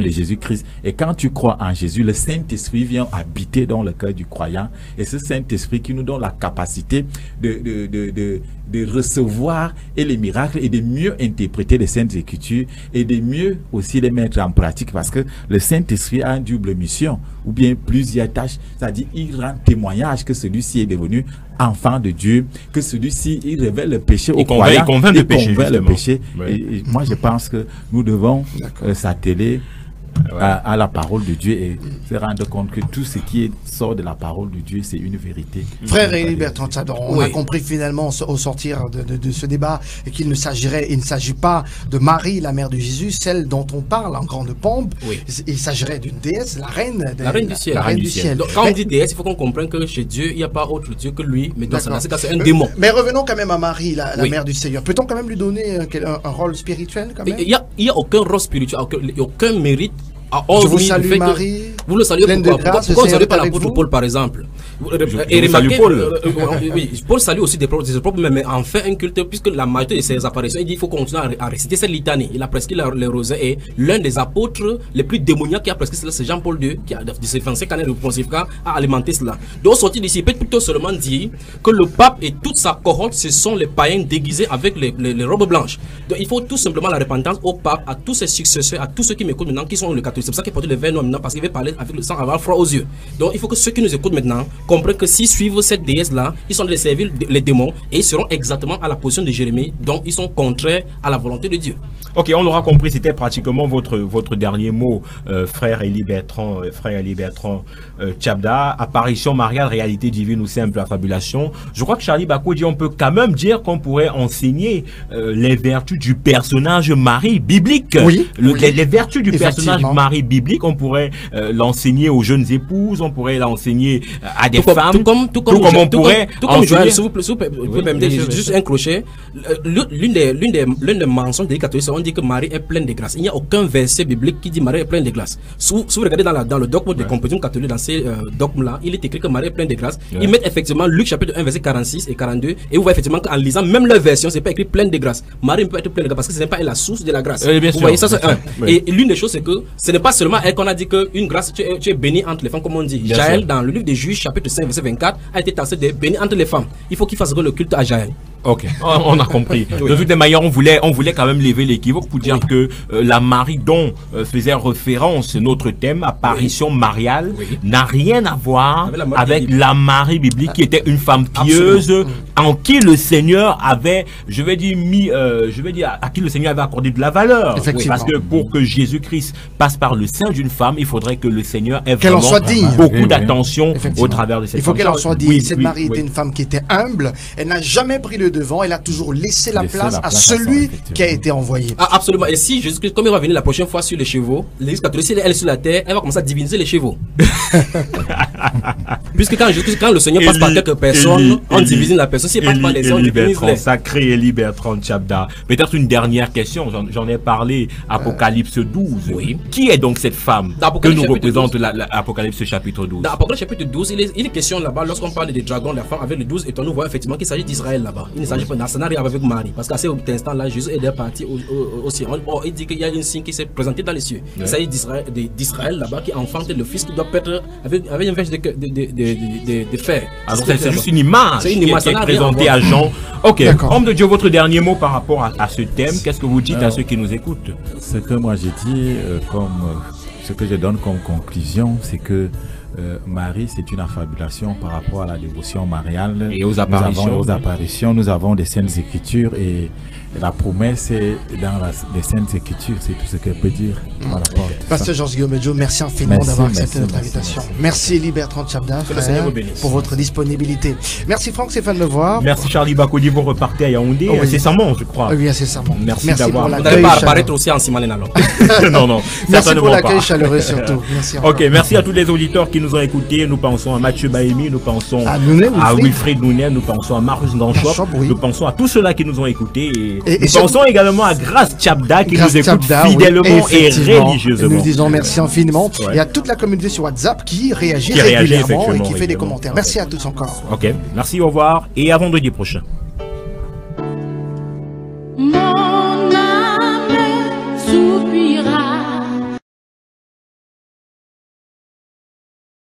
de Jésus-Christ. Et quand tu crois en Jésus, le Saint-Esprit vient habiter dans le cœur du croyant. Et ce Saint-Esprit qui nous donne la capacité de recevoir et les miracles et de mieux interpréter les Saintes Écritures et de mieux aussi les mettre en pratique, parce que le Saint-Esprit a une double mission ou bien plusieurs tâches. C'est-à-dire, il rend témoignage que celui-ci est devenu enfant de Dieu, que celui-ci, il révèle le péché au croyant, il convainc le péché. Et moi, je pense que nous devons s'atteler à la parole de Dieu et se rendre compte que tout ce qui sort de la parole de Dieu, c'est une vérité. Frère Élie Bertrand Tchadda, on a compris finalement au sortir de ce débat qu'il ne s'agit pas de Marie, la mère de Jésus, celle dont on parle en grande pompe. Il s'agirait d'une déesse, la reine du ciel. La reine du ciel. Donc, quand on dit déesse, il faut qu'on comprenne que chez Dieu, il n'y a pas autre Dieu que lui, mais dans ce cas, c'est un démon. Mais revenons quand même à Marie, la mère du Seigneur. Peut-on quand même lui donner un rôle spirituel quand même? Il n'y a aucun rôle spirituel, aucun mérite. Je vous salue Marie, vous le saluez pleine de grâce, pourquoi vous ne saluez pas l'apôtre Paul par exemple? Et remarquez, Paul. Paul salue aussi des propres, mais en fait un culte, puisque la majorité de ses apparitions, il dit qu'il faut continuer à réciter cette litanie. Il a prescrit les rosaires et l'un des apôtres les plus démoniaques qui a prescrit cela, c'est Jean-Paul II, qui a de ses 25 années de pontificat à alimenter cela. Donc sorti d'ici, il peut plutôt seulement dire que le pape et toute sa cohorte, ce sont les païens déguisés avec les robes blanches. Donc il faut tout simplement la repentance au pape, à tous ses successeurs, à tous ceux qui m'écoutent maintenant, qui sont le catholique. C'est pour ça qu'il porte le verre noir maintenant, parce qu'il veut parler avec le sang avoir froid aux yeux. Donc il faut que ceux qui nous écoutent maintenant comprennent que s'ils suivent cette déesse-là, ils sont de servir les démons et ils seront exactement à la position de Jérémie, donc ils sont contraires à la volonté de Dieu. Ok, on l'aura compris, c'était pratiquement votre dernier mot, frère Élie Bertrand Tchadda. Apparition mariale, réalité divine ou simple affabulation. Je crois que Charlie Bako dit on peut quand même dire qu'on pourrait enseigner les vertus du personnage Marie biblique. Les vertus du personnage Marie biblique, on pourrait l'enseigner aux jeunes épouses, on pourrait l'enseigner à des femmes, tout comme Joël, s'il vous plaît, vous pouvez me dire juste un crochet. L'une des mensonges des catholiques, on dit que Marie est pleine de grâce. Il n'y a aucun verset biblique qui dit Marie est pleine de grâce. Si vous regardez dans le dogme des compositions catholiques, dans ces dogmes-là, il est écrit que Marie est pleine de grâce. Ils mettent effectivement Luc chapitre 1, verset 46 et 42, et vous voyez effectivement qu'en lisant même leur version, c'est pas écrit pleine de grâce. Marie peut être pleine de grâce parce que ce n'est pas la source de la grâce. Vous voyez, ça c'est un. Et l'une des choses, c'est que ce n'est pas seulement elle qu'on a dit qu'une grâce, tu es béni entre les femmes, comme on dit. Jaël, dans le livre des Juges, chapitre 5, verset 24, a été taxé de béni entre les femmes. Il faut qu'il fasse le culte à Jaël. Ok, on a compris. De toutes les manières, on voulait quand même lever l'équivoque pour dire que la Marie dont faisait référence notre thème, apparition mariale, n'a rien à voir avec la Marie biblique qui était une femme pieuse en qui le Seigneur avait, à qui le Seigneur avait accordé de la valeur. Parce que pour que Jésus-Christ passe par le sein d'une femme, il faudrait que le Seigneur ait vraiment beaucoup d'attention au travers de cette femme. Il faut qu'elle en soit digne. Cette Marie était une femme qui était humble. Elle n'a jamais pris le devant, elle a toujours laissé la place à celui qui a été envoyé. Absolument. Et si Jésus-Christ, comme il va venir la prochaine fois sur les chevaux, l'Église catholique, si elle est sur la terre, elle va commencer à diviniser les chevaux. Puisque quand le Seigneur passe par quelques personnes, on divise la personne. Si elle passe par les gens, on divinise les. Sacré Élie Bertrand Tchadda. Peut-être une dernière question, j'en ai parlé, Apocalypse 12. Qui est donc cette femme que nous représente l'Apocalypse chapitre 12? Dans Apocalypse chapitre 12, il est question là-bas, lorsqu'on parle des dragons, la femme avec les 12 étoiles, nous voyons effectivement qu'il s'agit d'Israël là-bas. Il ne s'agit pas ça n'a rien avec Marie, parce qu'à cet instant-là, Jésus est parti au ciel. Il dit qu'il y a un signe qui s'est présenté dans les cieux. Il s'agit d'Israël là-bas qui enfante le fils qui doit être avec une verge de fer. Alors c'est juste une image qui est présentée à Jean. Ok, homme de Dieu, votre dernier mot par rapport à ce thème, qu'est-ce que vous dites à ceux qui nous écoutent? Ce que moi j'ai dit, ce que je donne comme conclusion, c'est que Marie, c'est une affabulation par rapport à la dévotion mariale et aux apparitions. Nous avons des saintes écritures et la promesse est dans les saintes écritures, c'est tout ce qu'elle peut dire. Pasteur Georges Guillaume Medjo, merci infiniment d'avoir accepté notre invitation. Merci Élie Bertrand Tchadda pour votre disponibilité. Merci Franck Stéphane Levoir. Merci Charlie Bakodi, vous repartez à Yaoundé incessamment, je crois. Oui, incessamment. Merci d'avoir. Vous n'allez pas apparaître aussi en Simanen alors. Non. Merci pour l'accueil chaleureux surtout. Merci. Ok, merci à tous les auditeurs qui nous ont écoutés. Nous pensons à Mathieu Baemi, nous pensons à Wilfried Nounet, nous pensons à Marius Danchop, nous pensons à tous ceux-là qui nous ont écoutés. Et nous pensons également à Grace Tchadda qui nous écoute fidèlement et religieusement. Nous disons merci infiniment. Et à toute la communauté sur WhatsApp qui réagit régulièrement et qui fait des commentaires. Merci à tous encore. Ok, merci, au revoir et à vendredi prochain.